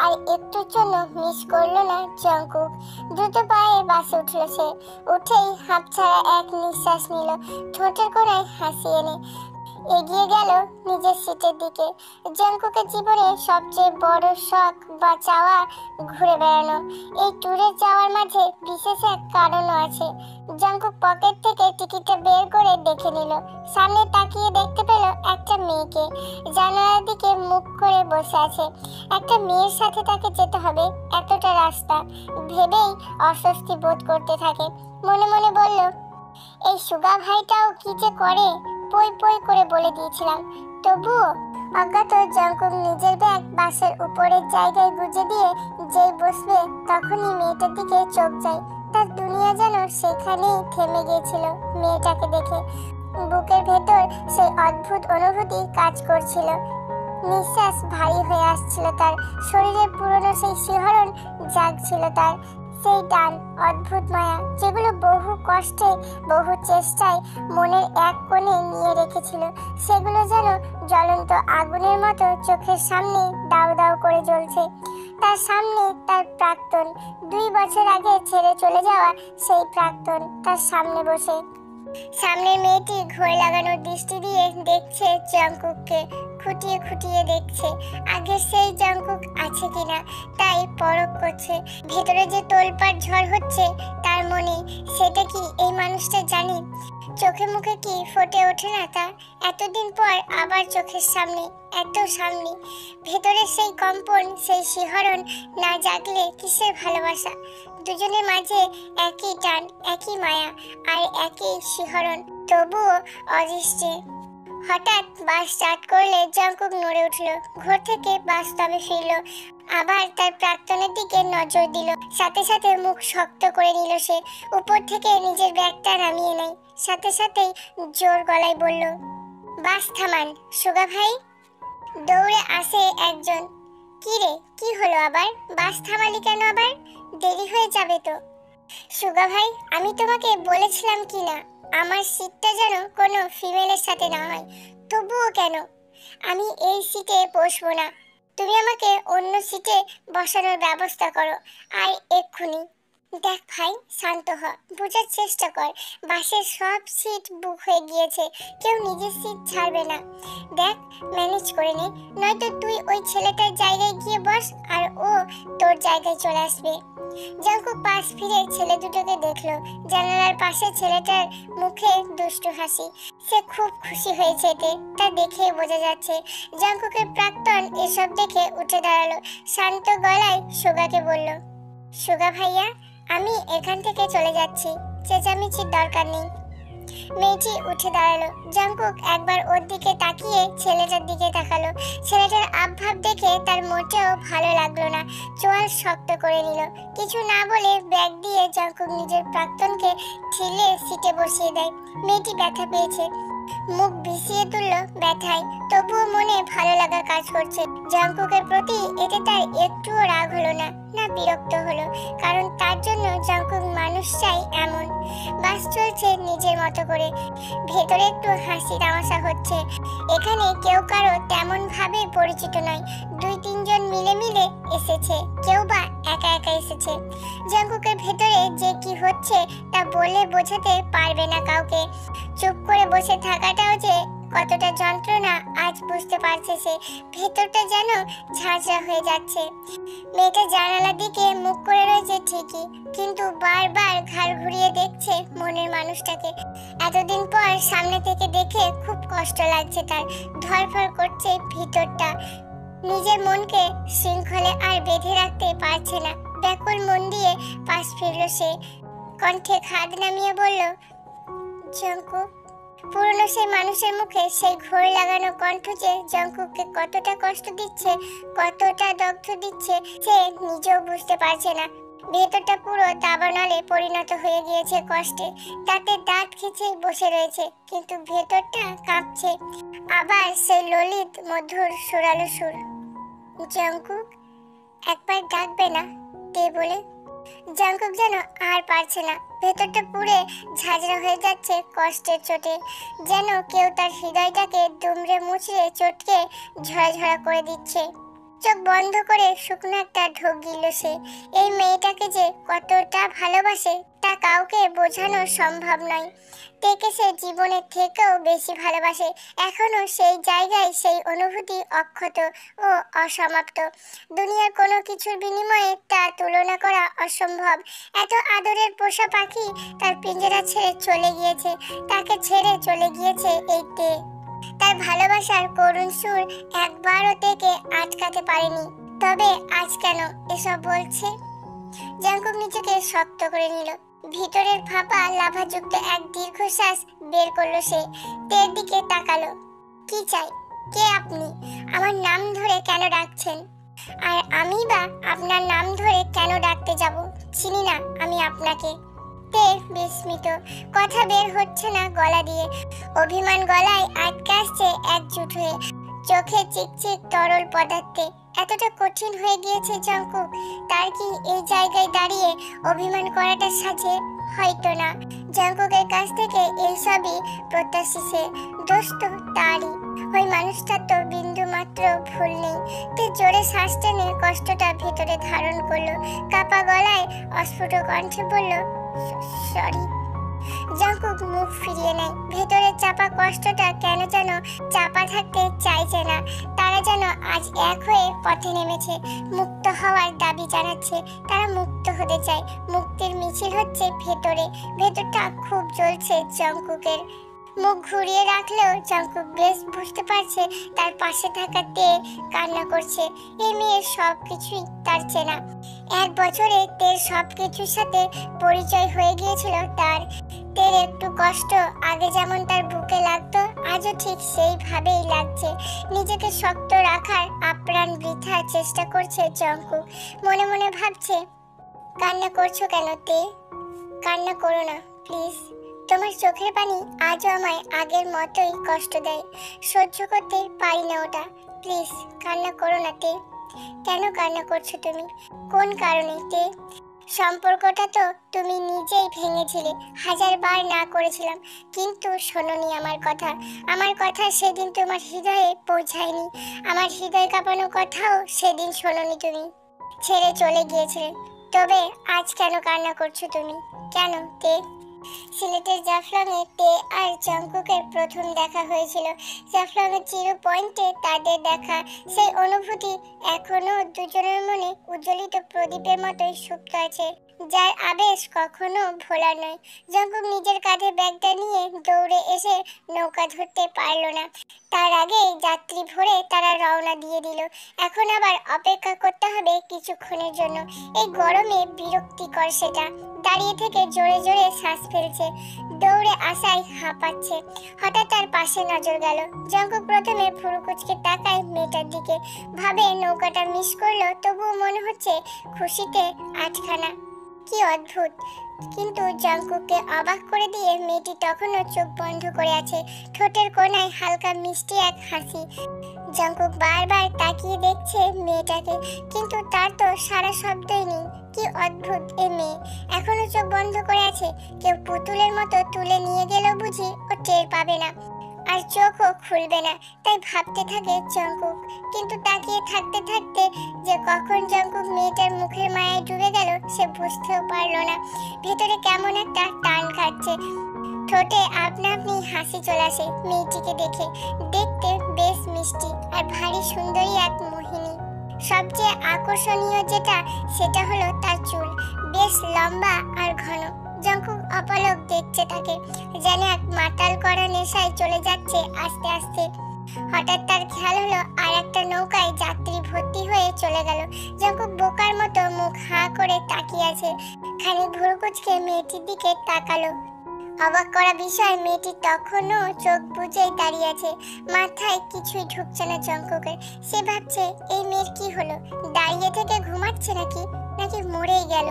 আর একটুর জন্য মিস করলো না জঙ্কুক। দ্রুত পায়ে বাসে উঠল সে। উঠেই হাঁপ ছাড়া এক নিঃশ্বাস নিল, ঠোঁটের কোণায় হাসি এনে এগিয়ে গেল নিজের সিটের দিকে। জঙ্কুকের জীবনে সবচেয়ে বড় শখ বা চাওয়া ঘুরে বেড়ানো। এই ট্যুরে যাওয়ার মাঝে বিশেষ এক কারণও আছে। জঙ্কুক পকেট থেকে টিকিটটা বের করে দেখে নিল। সামনে তাকিয়ে দেখতে পেল একটা মেয়েকে জানালার দিকে মুখ করে বসে আছে। একটা মেয়ের সাথে তাকে যেতে হবে এতটা রাস্তা ভেবেই অস্বস্তি বোধ করতে থাকে। মনে মনে বলল, এই সুগা ভাইটাও কি যে করে, পই পই করে বলে দিয়েছিলাম। তবুও অজ্ঞাত জঙ্কুক নিজের ব্যাগ বাসের উপরের জায়গায় গুজে দিয়ে যেই বসবে তখনই মেয়েটার দিকে চোখ যায়। তার দুনিয়া যেন সেখানেই থেমে গিয়েছিল মেয়েটাকে দেখে। বুকের ভেতর সেই অদ্ভুত অনুভূতি কাজ করছিল। নিঃশ্বাস ভারী হয়ে আসছিল তার, শরীরের পুরনো সেই শিহরণ জাগছিল তার। সেই টান, অদ্ভুত মায়া, যেগুলো বহু কষ্টে বহু চেষ্টায় মনের এক কোণে নিয়ে রেখেছিল, সেগুলো যেন জ্বলন্ত আগুনের মতো চোখের সামনে দাউ দাউ করে জ্বলছে। তার সামনে তার প্রাক্তন, 2 বছর আগে ছেড়ে চলে যাওয়া সেই প্রাক্তন তার সামনে বসে। সামনের মেয়েটি ঘোর লাগানোর দৃষ্টি দিয়ে দেখছে জঙ্কুককে, খুঁটিয়ে খুঁটিয়ে দেখছে আগের সেই জঙ্কুক আছে কিনা, তাই পরখ করছে। ভেতরে যে তোলপাড় ঝড় হচ্ছে তার মনে, সেটা কি এই মানুষটা জানে? চোখে মুখে কি ফুটে ওঠে না তা? এতদিন পর আবার চোখের সামনে, এত সামনে। ভেতরে সেই কম্পন, সেই শিহরণ না জাগলে কিসের ভালোবাসা? দুজনের মাঝে একই টান, একই মায়া আর একই শিহরণ, তবুও অদৃষ্টে। হঠাৎ বাস স্টার্ট করলে জঙ্কুক নড়ে উঠল, ঘর থেকে বাস্তবে ফিরল। আবার তার প্রাক্তনের দিকে নজর দিল, সাথে সাথে মুখ শক্ত করে নিল সে। উপর থেকে নিজের ব্যাগটা নামিয়ে নেয়, সাথে সাথেই জোর গলায় বলল, বাস থামান সুগা ভাই। দৌড়ে আসে একজন, কি রে, কি হলো আবার? বাস থামালি কেন আবার? দেরি হয়ে যাবে তো। সুগা ভাই, আমি তোমাকে বলেছিলাম কি না আমার সিটটা যেন কোনো ফিমেলের সাথে না হয়। তবুও কেন? আমি এই সিটে বসবো না, তুমি আমাকে অন্য সিটে বসানোর ব্যবস্থা করো, আর এক্ষুনি। দেখ ভাই, শান্ত হ, বোঝার চেষ্টা কর। বাসের সব সিট বুক হয়ে গিয়েছে, কেউ নিজের সিট ছাড়বে না। দেখ, ম্যানেজ করে নে, নয়তো তুই ওই ছেলেটার জায়গায় গিয়ে বস আর ও তোর জায়গায় চলে আসবে। জঙ্কুক পাশ ফিরে ছেলে দুটোকে দেখলো। জানালার পাশে ছেলেটার মুখে দুষ্টু হাসি। সে খুব খুশি হয়েছে এতে, তা দেখে বোঝা যাচ্ছে। জঙ্কুকের প্রাক্তন এসব দেখে উঠে দাঁড়ালো, শান্ত গলায় সুগাকে বলল, সুগা ভাইয়া, আমি এখান থেকে চলে যাচ্ছি, চেঁচামেচির দরকার নেই। মেয়েটি উঠে দাঁড়ালো। জঙ্কুক একবার ওর দিকে তাকিয়ে ছেলেটার দিকে তাকালো। ছেলেটার আবভাব দেখে তার মোটেও ভালো লাগলো না। চোয়াল শক্ত করে নিল। কিছু না বলে ব্যাগ দিয়ে জঙ্কুক নিজের প্রাক্তনকে ঠেলে সিটে বসিয়ে দেয়। মেয়েটি ব্যথা পেয়েছে, মুখ ভিজিয়ে তুলল ব্যথায়, তবুও মনে ভালো লাগা কাজ করছে। জঙ্কুকের প্রতি এতে তার একটুও রাগ হলো না, না বিরক্ত হলো, কারণ তার জন্য জঙ্কুক মানুষটাই এমন। বাস চলছে নিজের মতো করে, ভেতরে একটু হাসি তামাশা হচ্ছে। এখানে কেউ কারো তেমন ভাবে পরিচিত নয়, 2-3 জন মিলে মিলে এসেছে, কেউ বা একা একা এসেছে। জঙ্কুকের ভেতরে যে কি হচ্ছে তা বলে বোঝাতে পারবে না কাউকে। চুপ করে বসে থাকাটাও যে কতটা যন্ত্রণা আজ বুঝতে পারছে সে। ভেতরটা যেন ঝাঁঝরা হয়ে যাচ্ছে। মেয়েটা জানালার দিকে মুখ করে রয়েছে ঠিকই, কিন্তু বারবার ঘাড় ঘুরিয়ে দেখছে মনের মানুষটাকে। এতদিন পর সামনে থেকে দেখে খুব কষ্ট লাগছে তার, ধরফর করছে ভিতরটা। নিজের মনকে শৃঙ্খলে আর বেঁধে রাখতে পারছে না। ব্যাকুল মন দিয়ে পাশ ফিরল সে, কণ্ঠে খাদ নামিয়ে বলল, জঙ্কুক। পুরনো সেই মানুষের মুখে সেই ঘোর লাগানো কণ্ঠ যে জঙ্কুককে কতটা কষ্ট দিচ্ছে, কতটা দগ্ধ দিচ্ছে, সে নিজেও বুঝতে পারছে না। ভেতরটা পুরো দাবানলে পরিণত হয়ে গিয়েছে কষ্টে। তাতে দাঁত খিচে বসে রয়েছে, কিন্তু ভেতরটা কাঁপছে। আবার সেই ললিত মধুর সুরালো সুর, জঙ্কুক, একবার ডাকবে না কে বলে? জঙ্কুক যেন আর পারছে না, ভেতরটা পুরে ঝাঁঝরা হয়ে যাচ্ছে কষ্টের চোটে। যেন কেউ তার হৃদয়টাকে দুমড়ে মুচড়ে চটকে ঝরা ঝরা করে দিচ্ছে। চোখ বন্ধ করে শুকনো একটা ঢোক গিলল সে। এই মেয়েটাকে যে কতটা ভালোবাসে তা কাউকে বোঝানো সম্ভব নয়। তেকে সে জীবনের থেকেও বেশি ভালোবাসে। এখনো সেই জায়গায় সেই অনুভূতি অক্ষত ও অসমাপ্ত। দুনিয়ার কোনো কিছুর বিনিময়ে তা তুলনা করা অসম্ভব। এত আদরের পোষা পাখি তার পিঞ্জরা ছেড়ে চলে গিয়েছে, তাকে ছেড়ে চলে গিয়েছে এই তে। তার ভালোবাসার করুণ সুর একবারও তেকে আটকাতে পারেনি। তবে আজ কেন এসব বলছে? জাঙ্কুক নিজেকে শক্ত করে নিল। ভিতরের ফাঁপা লাভাযুক্ত এক দীর্ঘশ্বাস বের করলো সে। তের দিকে তাকালো। কি চাই? কে আপনি? আমার নাম ধরে কেন ডাকছেন? আর আমি বা আপনার নাম ধরে কেন ডাকতে যাব? চিনি না আমি আপনাকে। তে বিস্মিত, কথা বের হচ্ছে না গলা দিয়ে। অভিমান গলায় আটকে আসছে একজুট হয়ে। চোখে চিকচিক তরল পদার্থে। এতটা কঠিন হয়ে গিয়েছে জাঙ্কুক। তার কি এই জায়গায় দাঁড়িয়ে অভিমান করাটা সাজে? হয়তো না। জাঙ্কুকের কাছ থেকে এইসবই প্রত্যাশী সে। দোষ তো তারই। ওই মানুষটার তো বিন্দু মাত্র ভুল নেই। তে জোরে শ্বাস টেনে কষ্টটা ভেতরে ধারণ করলো। কাপা গলায় অস্ফুট কণ্ঠে বলল, সরি। জাঙ্কুক মুখ ফিরিয়ে নেয়। ভেতরে চাপা কষ্টটা কেন যেন চাপা থাকতে চাইছে না। তারা যেন আজ এক হয়ে পথে নেমেছে, মুক্ত হওয়ার দাবি জানাচ্ছে। তারা মুক্ত হতে চায়। মুক্তির মিছিল হচ্ছে ভেতরে। ভেতরটা খুব জ্বলছে জাঙ্কুকের। মুখ ঘুরিয়ে রাখলেও জাঙ্কুক বেশ বুঝতে পারছে তার পাশে থাকা তে কান্না করছে। এই মেয়ের সবকিছুই তার চেনা। এক বছরে তের সবকিছুর সাথে পরিচয় হয়ে গিয়েছিল তার। তের একটু কষ্ট আগে যেমন তার বুকে লাগতো, আজও ঠিক সেইভাবেই লাগছে। নিজেকে শক্ত রাখার আপ্রাণ বৃথা চেষ্টা করছে জাঙ্কুক। মনে মনে ভাবছে, কান্না করছো কেন তে? কান্না করো না প্লিজ। তোমার চোখের পানি আজও আমায় আগের মতোই কষ্ট দেয়। সহ্য করতে পারি না ওটা। প্লিজ কান্না করো না তে। কেন কান্না করছো তুমি? কোন কারণে তে? সম্পর্কটা তো তুমি নিজেই ভেঙেছিলে। 1000 বার না করেছিলাম, কিন্তু শোনোনি আমার কথা। আমার কথা সেদিন তোমার হৃদয়ে পৌঁছায়নি। আমার হৃদয় কাঁপানো কথাও সেদিন শোনোনি তুমি। ছেড়ে চলে গিয়েছিলে। তবে আজ কেন কান্না করছো তুমি? কেন তে? সিলেটের জাফলংয়ে তে আর জাঙ্কুকের প্রথম দেখা হয়েছিল। জাফলংয়ের জিরো পয়েন্টে তাদের দেখা। সেই অনুভূতি এখনো দুজনের মনে উজ্জ্বলিত প্রদীপের মতোই সুপ্ত আছে, যার আবেশ কখনো ভোলার নয়। জাঙ্কুক নিজের কাঁধে ব্যাগটা নিয়ে দৌড়ে এসে নৌকা ধরতে পারল না। তার আগে যাত্রী ভরে তারা রওনা দিয়ে দিল। এখন আবার অপেক্ষা করতে হবে কিছুক্ষণের জন্য। এই গরমে বিরক্তিকর সেটা। দাঁড়িয়ে থেকে জোরে জোরে শ্বাস ফেলছে। দৌড়ে আসায় হাঁপাচ্ছে। হঠাৎ তার পাশে নজর গেল। জাঙ্কুক প্রথমে ভুরু কুঁচকে তাকায় মেয়েটার দিকে। ভাবে নৌকাটা মিস করলো, তবুও মনে হচ্ছে খুশিতে আটখানা। কি অদ্ভুত! কিন্তু জাঙ্কুককে অবাক করে দিয়ে মেয়েটি তখনও চোখ বন্ধ করে আছে। ঠোঁটের কোণায় হালকা মিষ্টি এক হাসি। জাঙ্কুক বারবার তাকিয়ে দেখছে মেয়েটাকে, কিন্তু তার তো সারা শব্দই নেই। কি অদ্ভুত এ মেয়ে! এখনো চোখ বন্ধ করে আছে। কেউ পুতুলের মতো তুলে নিয়ে গেলেও বুঝি ও টের পাবে না, আর চোখও খুলবে না। তাই ভাবতে থাকে জাঙ্কুক। কিন্তু তাকিয়ে থাকতে থাকতে যে কখন জাঙ্কুক মেয়েটার মুখের মায়ায় ডুবে গেল সে বুঝতেও পারল না। ভেতরে কেমন একটা টান কাটছে। ঠোঁটে আপনা আপনি হাসি চলে আসে মেয়েটিকে দেখে। দেখতে বেশ মিষ্টি আর ভারী সুন্দরী এক মোহিনী। সবচেয়ে আকর্ষণীয় যেটা সেটা হলো তার চুল, বেশ লম্বা আর ঘন। জাঙ্কুক অপলক দেখছে তাকে, যেন এক মাতাল করা নেশায় চলে যাচ্ছে আস্তে আস্তে। হঠাৎ তার খেয়াল হলো আর একটা নৌকায় যাত্রী ভর্তি হয়ে চলে গেল। জাঙ্কুক বোকার মতো মুখ হাঁ করে তাকিয়ে আছে। খানিক ভুরু কুঁচকে মেয়েটির দিকে তাকালো। অবাক করা বিষয়, মেয়েটি তখনও চোখ বুজেই দাঁড়িয়ে আছে। মাথায় কিছুই ঢুকছে না জাঙ্কুকের। সে ভাবছে এই মেয়ের কি হলো? দাঁড়িয়ে থেকে ঘুমাচ্ছে নাকি নাকি মরেই গেল?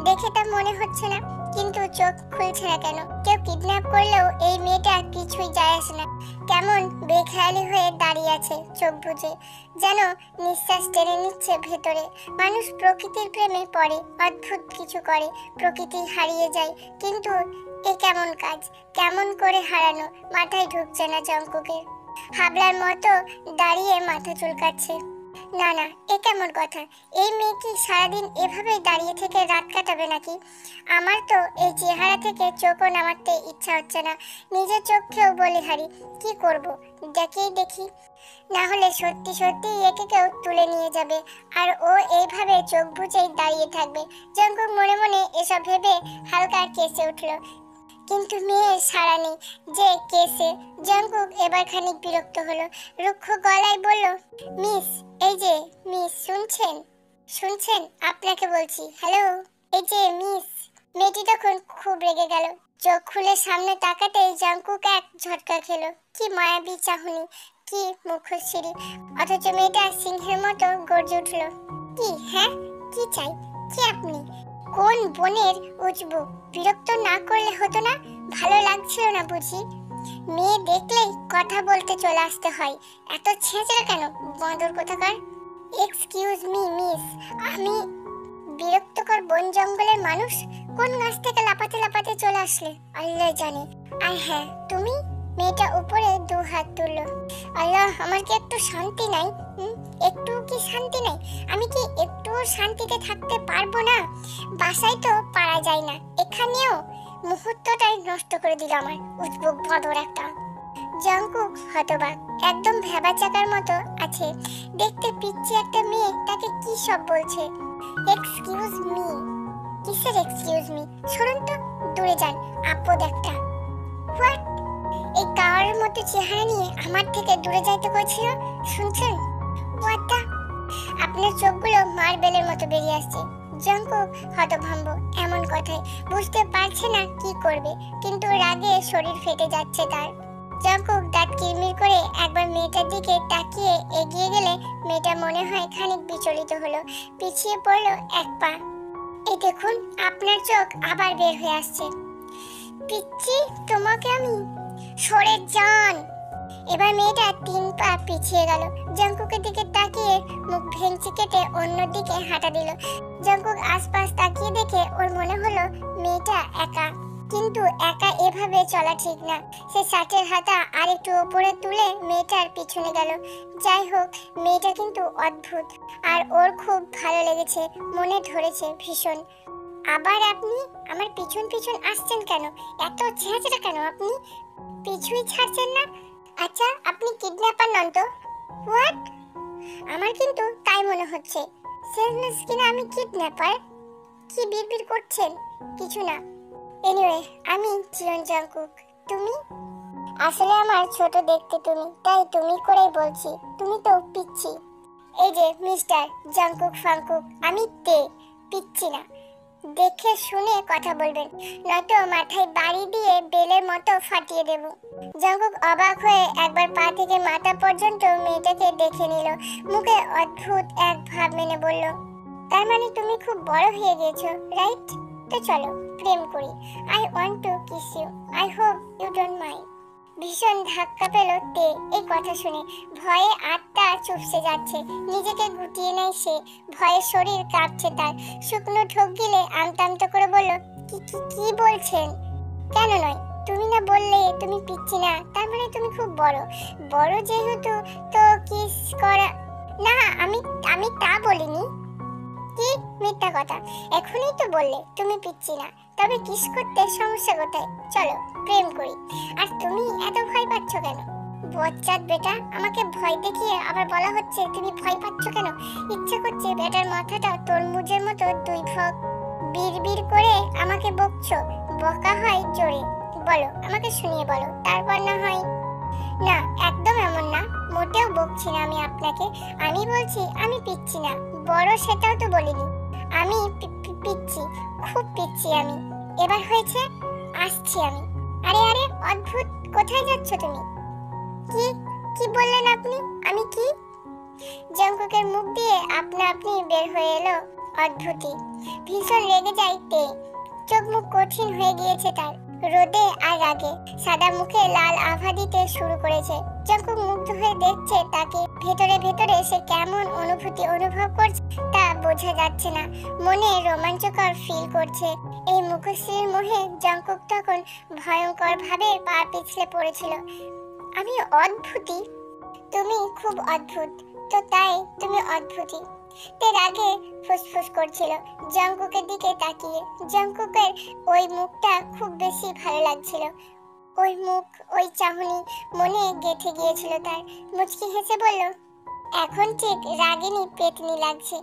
দেখে তা মনে হচ্ছে না, কিন্তু চোখ খুলছে না কেন? কেউ কিডন্যাপ করলেও এই মেয়েটা কিছুই যায় আসে না। কেমন বেখেয়ালি হয়ে দাঁড়িয়ে আছে চোখ বুজে, যেন নিঃশ্বাস টেনে নিচ্ছে ভেতরে। মানুষ প্রকৃতির প্রেমে পড়ে, অদ্ভুত কিছু করে, প্রকৃতি হারিয়ে যায়। কিন্তু এ কেমন কাজ? কেমন করে হারানো? মাথায় ঢুকছে না জাঙ্কুকের। হাবলার মতো দাঁড়িয়ে মাথা চুলকাচ্ছে। না না, এ কেমন কথা? এই মেয়ে কি সারাদিন এভাবেই দাঁড়িয়ে থেকে রাত কাটাবে নাকি? আমার তো এই চেহারা থেকে চোখও নামাতে ইচ্ছা হচ্ছে না। নিজের চোখেও বলিহারি, কি করব, দেখেই দেখি। না হলে সত্যি সত্যি একে কেউ তুলে নিয়ে যাবে, আর ও এইভাবে চোখ বুজেই দাঁড়িয়ে থাকবে। জঙ্কুক মনে মনে এসব ভেবে হালকা কেসে উঠল, কিন্তু মেয়ের সাড়া নেই যে কেসে। জঙ্কুক এবার খানিক বিরক্ত হলো, রুক্ষ গলায় বলল, মিস, এই যে মিস, শুনছেন? শুনছেন? আপনাকে বলছি, হ্যালো, এই যে মিস। মেয়েটি তখন খুব রেগে গেল। চোখ খুলে সামনে তাকাতেই জঙ্কুক এক ঝটকা খেলো। কি মায়াবী চাহনি, কি মুখশ্রী, অথচ মেয়েটা সিংহের মতো গর্জে উঠল। কি? হ্যাঁ, কি চাই? কি আপনি? কোন বনের উঠবো? বিরক্ত না করলে হতো না? ভালো লাগছিল না বুঝি? মেয়ে দেখলেই কথা বলতে চলে আসতে হয়। এত ছেঁচড়া কেন, বাঁদর কোথাকার? এক্সকিউজ মি মিস, আমি বিরক্তকর বন জঙ্গলের মানুষ? কোন গাছ থেকে লাপাতে লাপাতে চলে আসলে আল্লাহ জানে। আর হ্যাঁ, তুমি? মেয়েটা উপরে দু হাত তুলল। আল্লাহ, আমার কি একটু শান্তি নাই? একটু কি শান্তি নাই? আমি কি একটু শান্তিতে থাকতে পারবো না? বাসায় তো পারা যায় না, এখানেও? মুহূর্তটাই নষ্ট করে দিল আমার উজবুক ভদর একটা। জঙ্কুক হতবাক, একদম ভেবাচাকার মতো আছে। দেখতে পিচ্ছি একটা মেয়ে তাকে কি সব বলছে। Excuse me? কিসের এক্সকিউজ মি? সরুন তো, দূরে যান, আপদ একটা। হোয়াট? এই কাওয়ারের মতো চেহারা নিয়ে আমার থেকে দূরে যাইতে কইছিল, শুনছেন? What the? আপনার চোখগুলো মার্বেলের মতো বেরিয়ে আসছে। জঙ্কুক হতভম্ব এমন কথায়, বুঝতে পারছে না কি করবে, কিন্তু রাগে শরীর ফেটে যাচ্ছে তার। জঙ্কুক দাঁত কিরমির করে একবার মেয়েটার দিকে তাকিয়ে এগিয়ে গেলে মেয়েটা মনে হয় খানিক বিচলিত হলো, পিছিয়ে পড়লো এক পা। এই দেখুন, আপনার চোখ আবার বের হয়ে আসছে। পিচ্ছি, তোমাকে আমি। সরে যান। এবার মেয়েটা 3 পা পিছিয়ে গেল। জঙ্কুকের দিকে তাকিয়ে মুখ ভেঙচি কেটে অন্যদিকে হাঁটা দিল। জঙ্কুক আশপাশ তাকিয়ে দেখে ওর মনে হলো মেয়েটা একা, কিন্তু একা এভাবে চলা ঠিক না। সে শার্টের হাতা আর একটু উপরে তুলে মেয়েটার পিছনে গেল। যাই হোক, মেয়েটা কিন্তু অদ্ভুত, আর ওর খুব ভালো লেগেছে, মনে ধরেছে ভীষণ। আবার আপনি আমার পিছন পিছন আসছেন কেন? এত ছেঁচড়া কেন আপনি? পিছুই ছাড়ছেন না? আচ্ছা, আপনি কিডন্যাপার নন তো? হোয়াট? আমার কিন্তু তাই মনে হচ্ছে। সেলস কিনা আমি কিডন্যাপার? কি বিড়বিড় করছেন? কিছু না। এনিওয়ে, আমি জিয়ন জঙ্কুক। তুমি? আসলে আমার ছোট দেখতে তুমি, তাই তুমি করেই বলছি। তুমি তো পিচ্ছি। এই যে মিস্টার জঙ্কুক ফাঙ্কুক, আমি পিচ্ছি না। দেখে শুনে কথা বলবেন, নয়তো মাথায় বাড়ি দিয়ে বেলের মতো ফাটিয়ে দেব। জঙ্কুক অবাক হয়ে একবার পা থেকে মাথা পর্যন্ত মেয়েটাকে দেখে নিল। মুখে অদ্ভুত এক ভাব মেনে বলল, তার মানে তুমি খুব বড় হয়ে গিয়েছো, রাইট? তো চলো প্রেম করি। I want to kiss you, I hope you don't mind. ভীষণ ধাক্কা পেল তে এই কথা শুনে। ভয়ে আত্মা চুপসে যাচ্ছে, নিজেকে গুটিয়ে নেয় সে। ভয়ে শরীর কাঁপছে তার। শুকনো ঢোক গিলে আমতা আমতা করে বলল, কি কি কি বলছেন? কেন নয়? তুমি না বললে তুমি পিচ্ছি না, তার মানে তুমি খুব বড়। বড় যেহেতু, তো কিস করা। না, আমি আমি তা বলিনি। কি মিথ্যা কথা! এখনই তো বললে তুমি পিচ্ছি না, তবে কিস করতে সমস্যা কোথায়? চলো প্রেম করি। আর তুমি এত ভয় পাচ্ছ কেন? বচ্চাত বেটা, আমাকে ভয় দেখিয়ে আবার বলা হচ্ছে তুমি ভয় পাচ্ছ কেন? ইচ্ছা করছে বেটার মাথাটা তরমুজের মতো দুই ভাগ। বিড়বিড় করে আমাকে বকছো, বকা হয় জোরে। বলো, আমাকে শুনিয়ে বলো, তারপর না হয়। না, একদম এমন না, মোটেও বকছি না আমি আপনাকে। আমি বলছি আমি পিচ্ছি না, বড় সেটাও তো বলিনি। আমি পিচ্ছি, খুব পিচ্ছি আমি। এবার হয়েছে, আসছি আমি। আরে আরে অদ্ভুত, কোথায় যাচ্ছ তুমি? কি কি বললেন আপনি? আমি কি? জঙ্কুকের মুখ দিয়ে আপনা আপনি বের হয়ে এলো অদ্ভুতি। ভীষণ রেগে যায় তে, চোখ মুখ কঠিন হয়ে গিয়েছে তার, রোদে আর রাগে। সাদা মুখে লাল আভা দিতে শুরু করেছে। জঙ্কুক মুগ্ধ হয়ে দেখছে তাকে। ভেতরে ভেতরে সে কেমন অনুভূতি অনুভব করছে তা বোঝা যাচ্ছে না। মনে রোমাঞ্চকর ফিল করছে। এই মুখশ্রীর মোহে জঙ্কুক তখন ভয়ঙ্কর ভাবে পা পিছলে পড়েছিল। আমি অদ্ভুতই? তুমি খুব অদ্ভুত। তো তাই তুমি অদ্ভুতই। তে রাগে ফুসফুস করছিল জঙ্কুকের দিকে তাকিয়ে। জঙ্কুকের ওই মুখটা খুব বেশি ভালো লাগছিল। ওই মুখ, ওই চাহনি মনে গেঁথে গিয়েছিল তার। মুচকি হেসে বলল, এখন ঠিক রাগিনী পেতনি লাগছে।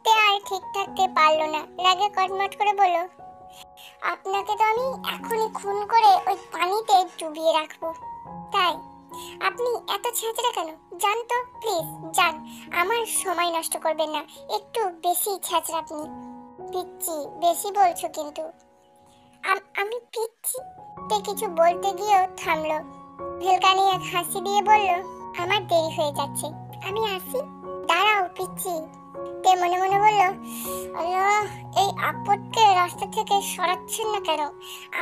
তে আর ঠিক থাকতে পারলো না, রাগে কটমট করে বলল, আপনাকে তো আমি এখনই খুন করে ওই পানিতে ডুবিয়ে রাখবো। তাই আপনি এত ছেঁচড়া কেন? যান তো প্লিজ, যান, আমার সময় নষ্ট করবেন না। একটু বেশি ছেঁচড়া আপনি। পিচ্ছি, বেশি বলছো কিন্তু। আমি পিচ্ছি? তে কিছু বলতে গিয়েও থামলো। ভেলকানি এক হাসি দিয়ে বলল, আমার দেরি হয়ে যাচ্ছে, আমি আসি। দাঁড়াও পিচ্ছি। তে মনে মনে বলল, আল্লাহ, এই আপদকে রাস্তা থেকে সরাচ্ছেন না কেন?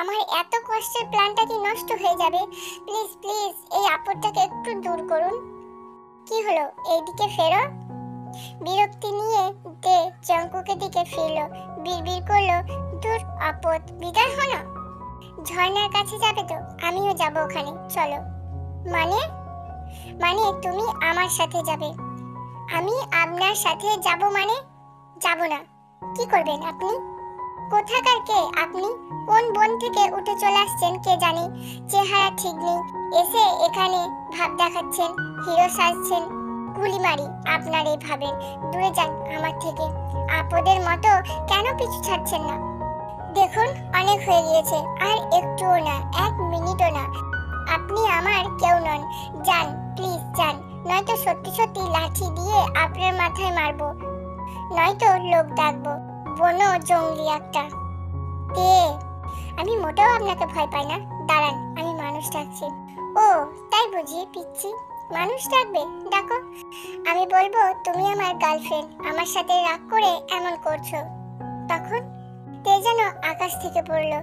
আমার এত কষ্টের প্ল্যানটা কি নষ্ট হয়ে যাবে? প্লিজ প্লিজ এই আপদটাকে একটু দূর করুন। কি হলো, এইদিকে ফেরো। বিরক্তি নিয়ে তে জঙ্কুকের দিকে ফিরলো। বিড়বিড় করলো, দূর আপদ, বিদায় হলো। ঝর্ণার কাছে যাবে তো? আমিও যাব ওখানে, চলো। মানে? মানে তুমি আমার সাথে যাবে। আমি আপনার সাথে যাব মানে? যাব না। কি করবেন আপনি? কোথাকার কে আপনি? কোন বন থেকে উঠে চলে আসছেন কে জানে। চেহারা ঠিক নেই, এসে এখানে ভাব দেখাচ্ছেন, হিরো সাজছেন। গুলি মারি আপনার এই ভাবেন। দূরে যান আমার থেকে। আপদের মতো কেন পিছু ছাড়ছেন না? দেখুন, অনেক হয়ে গিয়েছে, আর একটুও না, 1 মিনিটও না। আপনি আমার কেউ নন। যান প্লিজ, যান, নয়তো সত্যি সত্যি লাঠি দিয়ে আপনার মাথায় মারবো, নয়তো লোক ডাকবো, বনো জঙ্গলি একটা। তে, আমি মোটেও আপনাকে ভয় পাই না। দাঁড়ান, আমি মানুষ ডাকছি। ও তাই বুঝি পিচ্ছি, মানুষ ডাকবে? ডাকো। আমি বলবো তুমি আমার গার্লফ্রেন্ড, আমার সাথে রাগ করে এমন করছো। তখন তে যেন আকাশ থেকে পড়লো।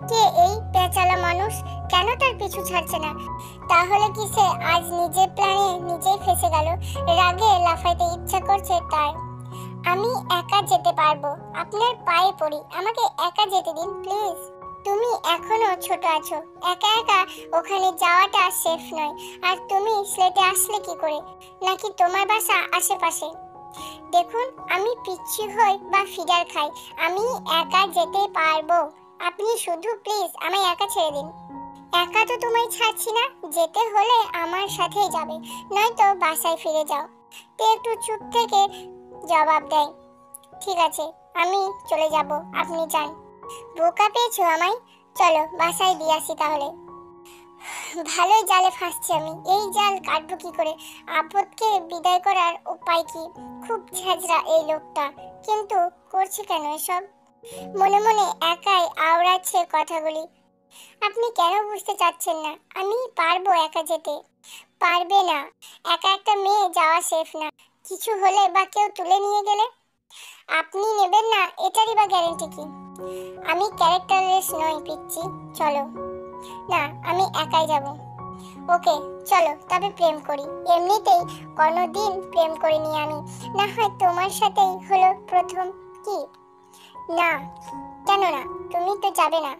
কে এই পেঁচালা মানুষ? কেন তার পিছু ছাড়ছে না? তাহলে কি সে আজ নিজের প্ল্যানে নিজেই ফেসে গেল? রাগে লাফাইতে ইচ্ছা করছে তার। আমি একা যেতে পারবো, আপনার পায়ে পড়ি, আমাকে একা যেতে দিন প্লিজ। তুমি এখনো ছোট আছো, একা একা ওখানে যাওয়াটা সেফ নয়। আর তুমি স্লেটে আসলে কি করে? নাকি তোমার বাসা আশেপাশে? দেখুন, আমি পিচ্ছি হই বা ফিডার খাই, আমি একা যেতে পারবো। আপনি শুধু প্লিজ আমায় একা ছেড়ে দিন। একা তো তোমায় ছাড়ছি না, যেতে হলে আমার সাথেই যাবে, নয়তো বাসায় ফিরে যাও। তে একটু চুপ থেকে জবাব দেয়, ঠিক আছে, আমি চলে যাব, আপনি যান। বোকা পেয়েছো আমায়? চলো বাসায় দিয়ে আসি তাহলে। ভালোই জালে ফাঁসছি আমি, এই জাল কাটবো কি করে? আপদকে বিদায় করার উপায় কি? খুব ঝাঁঝরা এই লোকটা, কিন্তু করছে কেন এসব? মনে মনে একাই আওড়াচ্ছে কথাগুলি। আপনি কেন বুঝতে চাচ্ছেন না? আমি পারবো একা যেতে। পারবে না, একা একটা মেয়ে যাওয়া সেফ না। কিছু হলে বা কেউ তুলে নিয়ে গেলে? আপনি নেবেন না, এটারই বা গ্যারান্টি কি? আমি ক্যারেক্টারলেস নই পিচ্ছি, চলো। না, আমি একাই যাব। ওকে চলো, তবে প্রেম করি। এমনিতেই কোনোদিন প্রেম করিনি আমি, না হয় তোমার সাথেই হলো প্রথম। কি না? কেন না? তুমি তো যাবে না।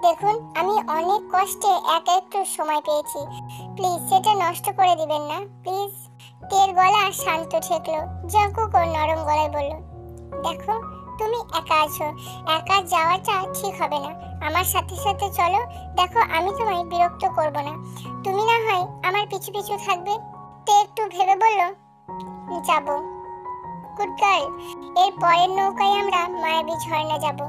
দেখুন, আমি অনেক কষ্টে একা একটু সময় পেয়েছি, প্লিজ সেটা নষ্ট করে দিবেন না প্লিজ। তের গলা শান্ত ঠেকলো। জঙ্কুক ওর নরম গলায় বলল, দেখো তুমি একা আছো, একা যাওয়াটা ঠিক হবে না। আমার সাথে সাথে চলো, দেখো আমি তোমায় বিরক্ত করব না। তুমি না হয় আমার পিছু পিছু থাকবে। তে একটু ভেবে বলল, যাব। Good girl. এর পরের নৌকায় আমরা মায়াবী ঝর্ণা যাব।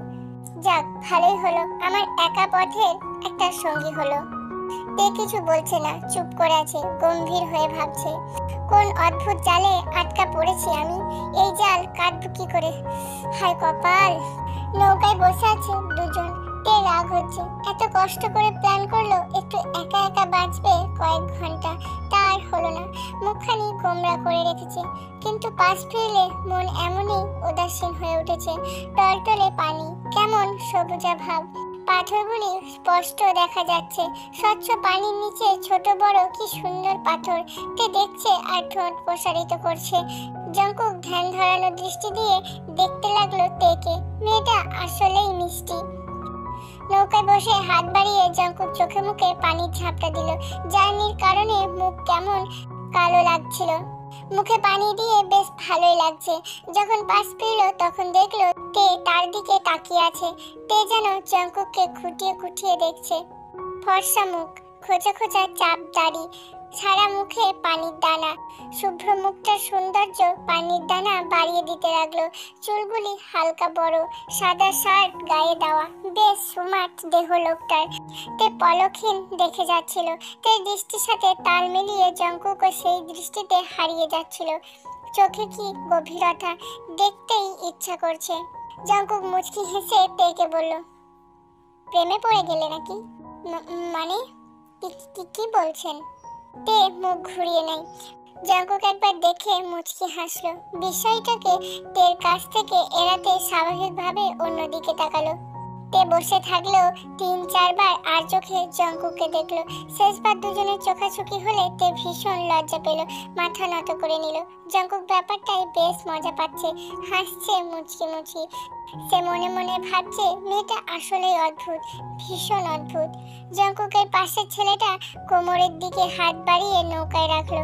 যাক, ভালোই হলো, আমার একা পথের একটা সঙ্গী হলো। তে কিছু বলছে না, চুপ করে আছে, গম্ভীর হয়ে ভাবছে, কোন অদ্ভুত জালে আটকা পড়েছি আমি। এই জাল কাটবো কি করে? হায় কপাল। নৌকায় বসে আছে দুজন। তে রাগ হচ্ছে, এত কষ্ট করে প্ল্যান করলো একটু একা একা বাঁচবে কয়েক ঘন্টা, তার হলো না। মুখখানি গোমরা করে রেখেছে, কিন্তু পাশ ফিরলে মন এমনই উদাসীন হয়ে উঠেছে। টলটলে পানি, কেমন সবুজা ভাব, পাথরগুলি স্পষ্ট দেখা যাচ্ছে। স্বচ্ছ পানির নিচে ছোট বড় কি সুন্দর পাথর। তে দেখছে আর ঠোঁট প্রসারিত করছে। জঙ্কুক ধ্যান ধরানো দৃষ্টি দিয়ে দেখতে লাগলো তেকে। মেয়েটা আসলেই মিষ্টি। নৌকায় বসে হাত বাড়িয়ে জঙ্কুক চোখে মুখে পানির ঝাপটা দিল। জার্নির কারণে মুখ কেমন কালো লাগছিল। মুখে পানি দিয়ে বেশ ভালোই লাগছে। যখন পাশ ফিরল তখন দেখলো তে তার দিকে তাকিয়ে আছে। তে যেন জঙ্কুককে খুঁটিয়ে খুঁটিয়ে দেখছে। ফর্সা মুখ, খোঁচা খোঁচা চাপ দাড়ি, সারা মুখে পানির দানা। শুভ্র মুখটার সৌন্দর্য পানির দানা বাড়িয়ে দিতে লাগলো। চুলগুলি হালকা বড়, সাদা শার্ট গায়ে দেওয়া, বেশ স্মার্ট দেহ লোকটার। তে পলকহীন দেখে যাচ্ছিল। তে দৃষ্টির সাথে তাল মিলিয়ে জঙ্কুকও সেই দৃষ্টিতে হারিয়ে যাচ্ছিল। চোখে কি গভীরতা, দেখতেই ইচ্ছা করছে। জঙ্কুক মুচকি হেসে তেকে বলল, প্রেমে পড়ে গেলে নাকি? মানে কি বলছেন? তে মুখ ঘুরিয়ে নেয়। জঙ্কুক একবার দেখে মুচকি হাসলো। বিষয়টাকে তের কাছ থেকে এড়াতে স্বাভাবিকভাবে অন্যদিকে তাকালো। তে বসে থাকলেও ৩-৪ বার আর চোখে জঙ্কুককে দেখলো। শেষবার দুজনের চোখাচোখি হলে তে ভীষণ লজ্জা পেল, মাথা নত করে নিল। জঙ্কুক ব্যাপারটাই বেশ মজা পাচ্ছে, হাসছে মুচকি মুচকি। সে মনে মনে ভাবছে মেয়েটা আসলেই অদ্ভুত, ভীষণ অদ্ভুত। জঙ্কুকের পাশের ছেলেটা কোমরের দিকে হাত বাড়িয়ে নৌকায় রাখলো।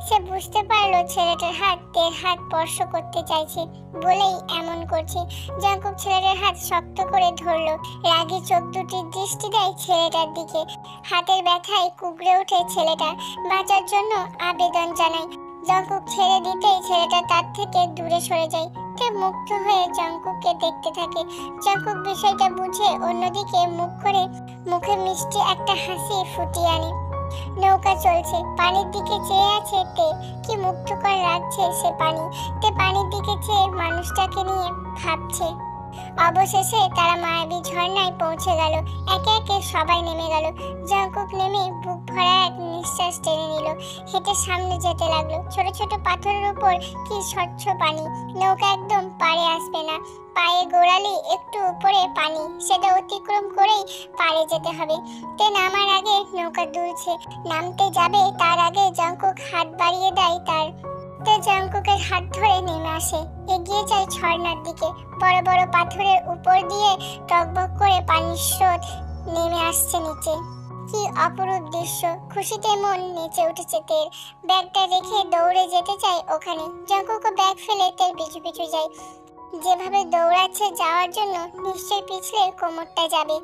সে বুঝতে পারলো ছেলেটার হাত তের হাত স্পর্শ করতে চাইছে বলেই এমন করছে। জঙ্কুক ছেলেটার হাত শক্ত করে ধরলো। রাগী চোখ দুটির দৃষ্টি দেয় ছেলেটার দিকে। হাতের ব্যথায় কুঁকড়ে ওঠে ছেলেটা, বাঁচার জন্য আবেদন জানায়। জঙ্কুক ছেড়ে দিতেই ছেলেটা তার থেকে দূরে সরে যায়। তে মুগ্ধ হয়ে জঙ্কুককে দেখতে থাকে। জঙ্কুক বিষয়টা বুঝে অন্যদিকে মুখ করে মুখে মিষ্টি একটা হাসি ফুটিয়ে আনে। নৌকা চলছে, পানির দিকে চেয়ে আছে তে। কি মুগ্ধকর লাগছে সে পানি। তে পানির দিকে চেয়ে মানুষটাকে নিয়ে ভাবছে। অবশেষে তারা মায়াবী ঝর্ণায় পৌঁছে গেল। একে একে সবাই নেমে গেল। জঙ্কুক নেমে বুক ভরা এক নিঃশ্বাস টেনে নিল। হেঁটে সামনে যেতে লাগলো। ছোট ছোট পাথরের উপর কি স্বচ্ছ পানি। নৌকা একদম পাড়ে আসবে না, পায়ে গোড়ালি একটু উপরে পানি, সেটা অতিক্রম করেই পাড়ে যেতে হবে। তে নামার আগে নৌকা দুলছে, নামতে যাবে তার আগে জঙ্কুক হাত বাড়িয়ে দেয় তার। তে জঙ্কুকের হাত ধরে নেমে আসে, এগিয়ে যায় ঝর্ণার দিকে। বড় বড় পাথরের উপর দিয়ে টকবক করে পানির স্রোত নেমে আসছে নিচে। কি অপরূপ দৃশ্য! খুশিতে মন নেচে উঠেছে তের। ব্যাগটা রেখে দৌড়ে যেতে চায় ওখানে। জঙ্কুকও ব্যাগ ফেলে তের পিছু পিছু যায়। যেভাবে দৌড়াচ্ছে যাওয়ার জন্য নিশ্চয়ই পিছলে কোমরটা যাবে।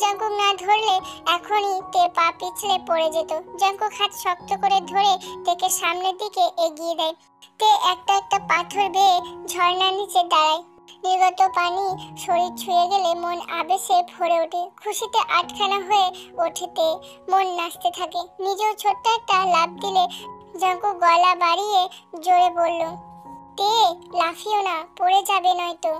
জঙ্কুক না ধরলে এখনই তে পা পিছলে পড়ে যেত। জঙ্কুক হাত শক্ত করে ধরে তেকে সামনের দিকে এগিয়ে দেয়। তে একটা একটা পাথর বেয়ে ঝর্ণার নিচে দাঁড়ায়। নির্গত পানি শরীর ছুঁয়ে গেলে মন আবেশে ভরে ওঠে। খুশিতে আটখানা হয়ে ওঠে তে। মন নাচতে থাকে। নিজেও ছোট্ট একটা লাফ দিলে জঙ্কুক গলা বাড়িয়ে জোরে বলল, তে লাফিও না, পড়ে যাবে নয়তো।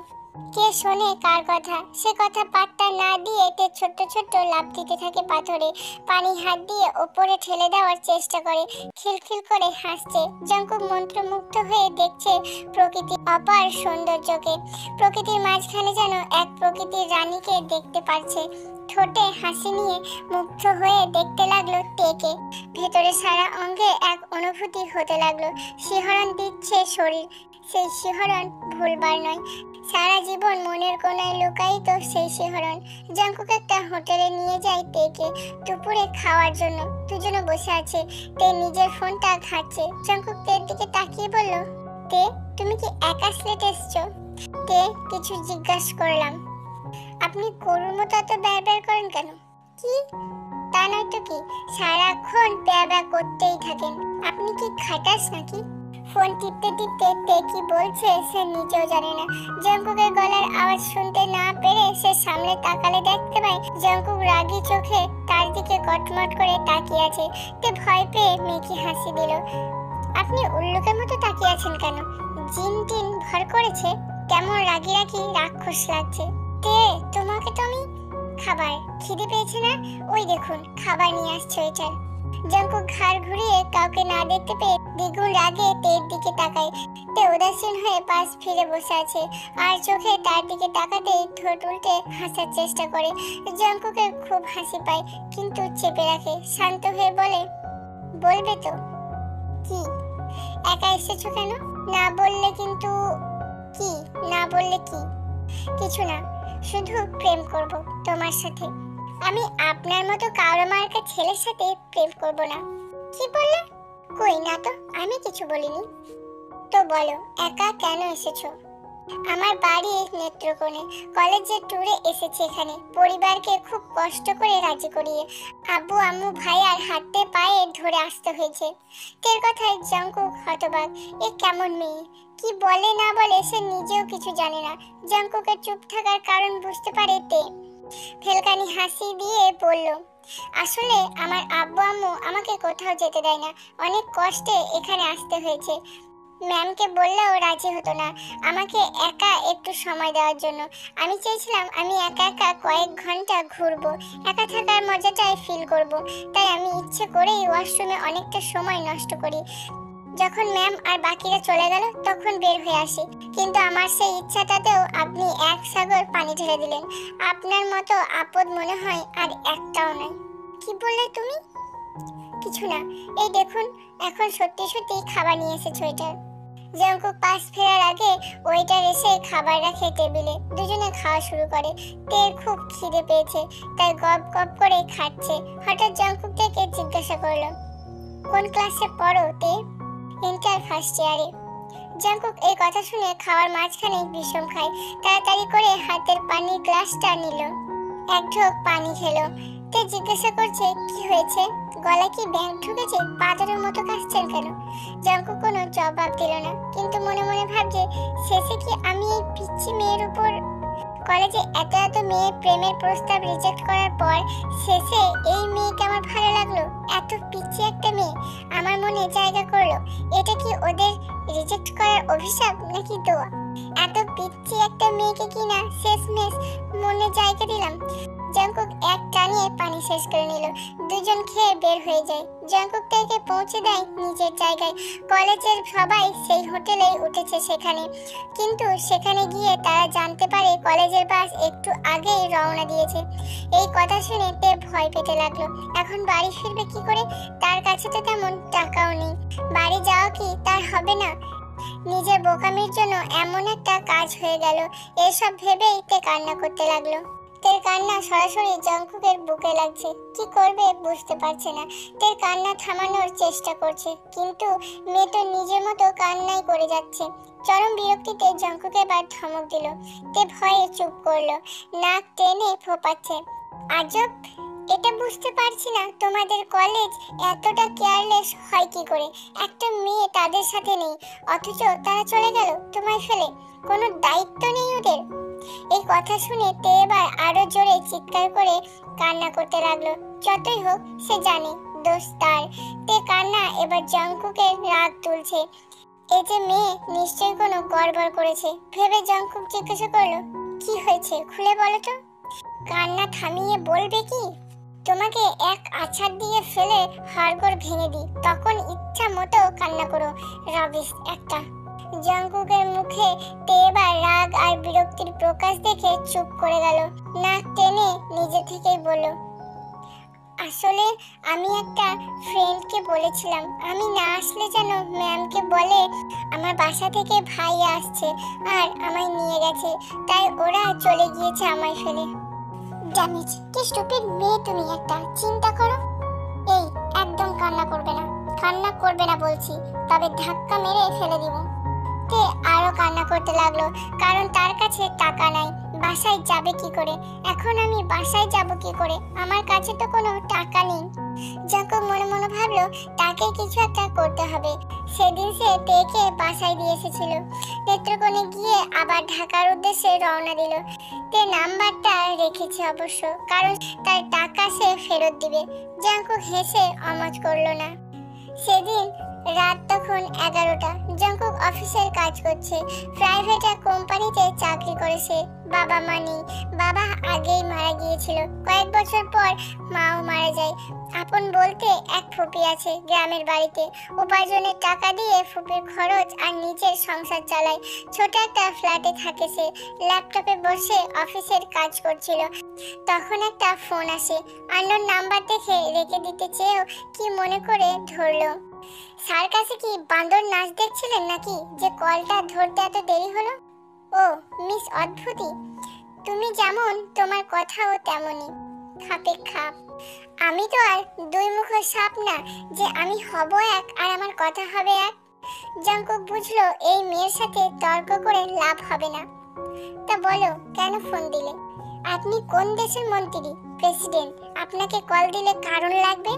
কে শোনে কার কথা? সে কথা পাত্তা না দিয়ে তে ছোট্ট ছোট্ট লাফ দিতে থাকে পাথরে। পানি হাত দিয়ে ওপরে ঠেলে দেওয়ার চেষ্টা করে। খিলখিল করে হাসছে। জঙ্কুক মন্ত্রমুগ্ধ হয়ে দেখছে প্রকৃতির অপার সৌন্দর্যকে। প্রকৃতির মাঝখানে যেন এক প্রকৃতির রানীকে দেখতে পাচ্ছে। ঠোঁটে হাসি নিয়ে মুগ্ধ হয়ে দেখতে লাগলো তেকে। ভেতরে সারা অঙ্গে এক অনুভূতি হতে লাগলো। শিহরণ দিচ্ছে শরীর। সেই শিহরণ ভুলবার নয়। সারা জীবন মনের কোনায় লুকায়িত সেই শিহরণ। জঙ্কুক একটা হোটেলে নিয়ে যায় তেকে দুপুরে খাওয়ার জন্য। দুজনে বসে আছে। তে নিজের ফোনটা ঘাঁটছে। জঙ্কুক তের দিকে তাকিয়ে বলল, তে তুমি কি একা সিলেট এসছো? তে কিছু জিজ্ঞাসা করলাম। আপনি গরুর মতো এত ব্যয় করেন কেন? কি? তা নয় তো কি, সারাক্ষণ ব্যয় করতেই থাকেন। আপনি কি খাটাস নাকি? ফোন টিপতে টিপতে তে কি বলছে সে নিজেও জানে না। জঙ্কুকের গলার আওয়াজ শুনতে না পেরে সে সামনে তাকালে দেখতে পায় জঙ্কুক রাগী চোখে তার দিকে কটমট করে তাকিয়ে আছে। তে ভয় পেয়ে মেকি হাসি দিল। আপনি উল্লুকের মতো তাকিয়ে আছেন কেন? জিন টিন ভর করেছে? কেমন রাগী রাগী রাক্ষস লাগছে। তে তোমাকে তো আমি খাবার খিদে পেয়েছে না? ওই দেখুন খাবার নিয়ে আসছে ওইটার। জঙ্কুক ঘাড় ঘুরিয়ে কাউকে না দেখতে পেয়ে দ্বিগুণ রাগে তের দিকে তাকায়। তে উদাসীন হয়ে পাশ ফিরে বসে আছে। আর চোখে তার দিকে তাকাতেই ঠোঁট উল্টে হাসার চেষ্টা করে। জঙ্কুকের খুব হাসি পায়, কিন্তু চেপে রাখে। শান্ত হয়ে বলে, বলবে তো? কি? একা এসেছো কেন? না বললে কিন্তু। কি না বললে কি? কিছু না, শুধু প্রেম করব তোমার সাথে। আমি আপনার মতো কারো মার্কা ছেলের সাথে প্রেম করব না। কি বললে? কই না তো, আমি কিছু বলিনি। তো বলো, একা কেন এসেছো? আমার বাড়ি নেত্রকোণে, কলেজের ট্যুরে এসেছি এখানে। পরিবারকে খুব কষ্ট করে রাজি করিয়ে আব্বু আম্মু ভাই আর হাতে পায়ে ধরে আসতে হয়েছে। তের কথায় জঙ্কুক হতবাক। এ কেমন মেয়ে, কি বলে না বলে সে নিজেও কিছু জানে না। জঙ্কুকের চুপ থাকার কারণ বুঝতে পারে তে। ফেলকানি হাসি দিয়ে বলল, আসলে আমার আব্বু আম্মু আমাকে কোথাও যেতে দেয় না, অনেক কষ্টে এখানে আসতে হয়েছে। ম্যামকে বললেও রাজি হতো না আমাকে একা একটু সময় দেওয়ার জন্য। আমি চেয়েছিলাম আমি একা একা কয়েক ঘন্টা ঘুরবো, একা থাকার মজাটাই ফিল করব। তাই আমি ইচ্ছে করেই ওয়াশরুমে অনেকটা সময় নষ্ট করি। যখন ম্যাম আর বাকিরা চলে গেল তখন বের হয়ে আসি। কিন্তু আমার সেই ইচ্ছাটাতেও আপনি এক সাগর পানি ঢেলে দিলেন। আপনার মতো আপদ মনে হয় আর একটাও নয়। কি বললে তুমি? কিছু না, এই দেখুন এখন সত্যি সত্যি খাবার নিয়ে এসেছো। এটা জঙ্কুক পাশ ফেরার আগে ওয়েটার এসে খাবার রাখে টেবিলে। দুজনে খাওয়া শুরু করে। তের খুব খিদে পেয়েছে, তাই গপ গপ করে খাচ্ছে। হঠাৎ জঙ্কুক থেকে জিজ্ঞাসা করলো, কোন ক্লাসে পড়ো তে? ইন্টার ফার্স্ট ইয়ারে। জঙ্কুক এই কথা শুনে খাওয়ার মাঝখানে বিষম খায়। তাড়াতাড়ি করে হাতের পানির গ্লাসটা নিল, এক ঢোক পানি খেলো। তে জিজ্ঞাসা করছে, কি হয়েছে? গলায় কি ব্যাঙ ঢুকেছে? পাথরের মতো কাশছেন কেন? জঙ্কুক কোনো জবাব দিল না, কিন্তু মনে মনে ভাবছে, শেষে কি আমি এই পিচ্ছি মেয়ের উপর কলেজে এত এত মেয়ের প্রেমের প্রস্তাব রিজেক্ট করার পর শেষে এই মেয়েকে আমার ভালো লাগলো? এত পিচ্ছি একটা মেয়ে আমার মনে জায়গা করলো। এটা কি ওদের রিজেক্ট করার অভিশাপ নাকি দোয়া? এত পিচ্ছি একটা মেয়েকে কি না শেষমেশ মনে জায়গা দিলাম। জঙ্কুক এক টানিয়ে পানি শেষ করে নিল। দুজন খেয়ে বের হয়ে যায়। জঙ্কুক তাকে পৌঁছে দেয় নিজের জায়গায়। কলেজের সবাই সেই হোটেলেই উঠেছে সেখানে, কিন্তু সেখানে গিয়ে তারা জানতে পারে কলেজের বাস একটু আগেই রওনা দিয়েছে। এই কথা শুনে তে ভয় পেতে লাগলো। এখন বাড়ি ফিরবে কি করে? তার কাছে তো তেমন টাকাও নেই। বাড়ি যাওয়া কি তার হবে না? নিজের বোকামির জন্য এমন একটা কাজ হয়ে গেল। এসব ভেবেই তে কান্না করতে লাগলো। তের কান্না সরাসরি জঙ্কুকের বুকে লাগছে। কি করবে বুঝতে পারছে না। তের কান্না থামানোর চেষ্টা করছে, কিন্তু মেয়ে তো নিজের মতো কান্নাই করে যাচ্ছে। চরম বিরক্তিতে জঙ্কুক এবার ধমক দিল। তে ভয়ে চুপ করলো, নাক টেনে ফোপাচ্ছে। আজব, এটা বুঝতে পারছি না তোমাদের কলেজ এতটা কেয়ারলেস হয় কি করে? একটা মেয়ে তাদের সাথে নেই, অথচ তারা চলে গেল তোমায় ফেলে। কোনো দায়িত্ব নেই ওদের? এই কথা শুনে তে এবার আরো জোরে চিৎকার করে কান্না করতে লাগলো। যতই হোক সে জানে দোষ তার। তে কান্না এবার জঙ্কুকের রাগ তুলছে। এই যে মেয়ে নিশ্চয়ই কোনো গড়বড় করেছে ভেবে জঙ্কুক জিজ্ঞাসা করলো, কি হয়েছে খুলে বলো তো। কান্না থামিয়ে বলবে কি, তোমাকে এক আছাড় দিয়ে ফেলে হাড়গোড় ভেঙে দিই, তখন ইচ্ছা মতো কান্না করো। রাবিশ একটা। জঙ্কুকের মুখে তে এবার রাগ আর বিরক্তির প্রকাশ দেখে চুপ করে গেল। নাক টেনে নিজে থেকেই বলল, আসলে আমি একটা ফ্রেন্ডকে বলেছিলাম আমি না আসলে যেন ম্যামকে বলে আমার বাসা থেকে ভাই আসছে আর আমায় নিয়ে গেছে, তাই ওরা চলে গিয়েছে আমায় ফেলে। ড্যামেজ, কি স্টুপিড মেয়ে তুমি একটা, চিন্তা করো। এই একদম কান্না করবে না, কান্না করবে না বলছি, তবে ধাক্কা মেরে ফেলে দিব। তে আরো কান্না করতে লাগলো, কারণ তার কাছে টাকা নাই। বাসায় যাবে কি করে? এখন আমি বাসায় যাব কি করে? আমার কাছে তো কোনো টাকা নেই। যখন মনে মনে ভাবলো তাকে কিছু একটা করতে হবে। সেদিন সে তেকে বাসায় দিয়ে এসেছিল। নেত্রকোণে গিয়ে আবার ঢাকার উদ্দেশ্যে রওনা দিল। তে নাম্বারটা রেখেছে অবশ্য, কারণ তার টাকা সে ফেরত দিবে। জঙ্কুক হেসে অমত করলো না। সেদিন রাত তখন 11টা। জঙ্কুক অফিসের কাজ করছে, প্রাইভেট এক কোম্পানিতে চাকরি করেছে। বাবা মা নেই, বাবা আগেই মারা গিয়েছিল। কয়েক বছর পর মাও মারা যায়। আপন বলতে এক ফুপি আছে গ্রামের বাড়িতে। উপার্জনের টাকা দিয়ে ফুপির খরচ আর নিজের সংসার চালায়। ছোট একটা ফ্ল্যাটে থাকে সে। ল্যাপটপে বসে অফিসের কাজ করছিল, তখন একটা ফোন আসে। আননোন নাম্বার দেখে রেখে দিতে চেয়েও কি মনে করে ধরলো। স্যার কাছে কি বান্দর নাচ দেখছিলেন নাকি যে কলটা ধরতে এত দেরি হলো? ও মিস অদ্ভুতি, তুমি যেমন তোমার কথাও তেমনই, খাপে খাপ। আমি তো আর দুই মুখ সাপ না যে আমি হব এক আর আমার কথা হবে এক। জাঙ্কুক বুঝলো এই মেয়ের সাথে তর্ক করে লাভ হবে না। তা বলো, কেন ফোন দিলে? আপনি কোন দেশের মন্ত্রী? প্রেসিডেন্ট? আপনাকে কল দিলে কারণ লাগবে?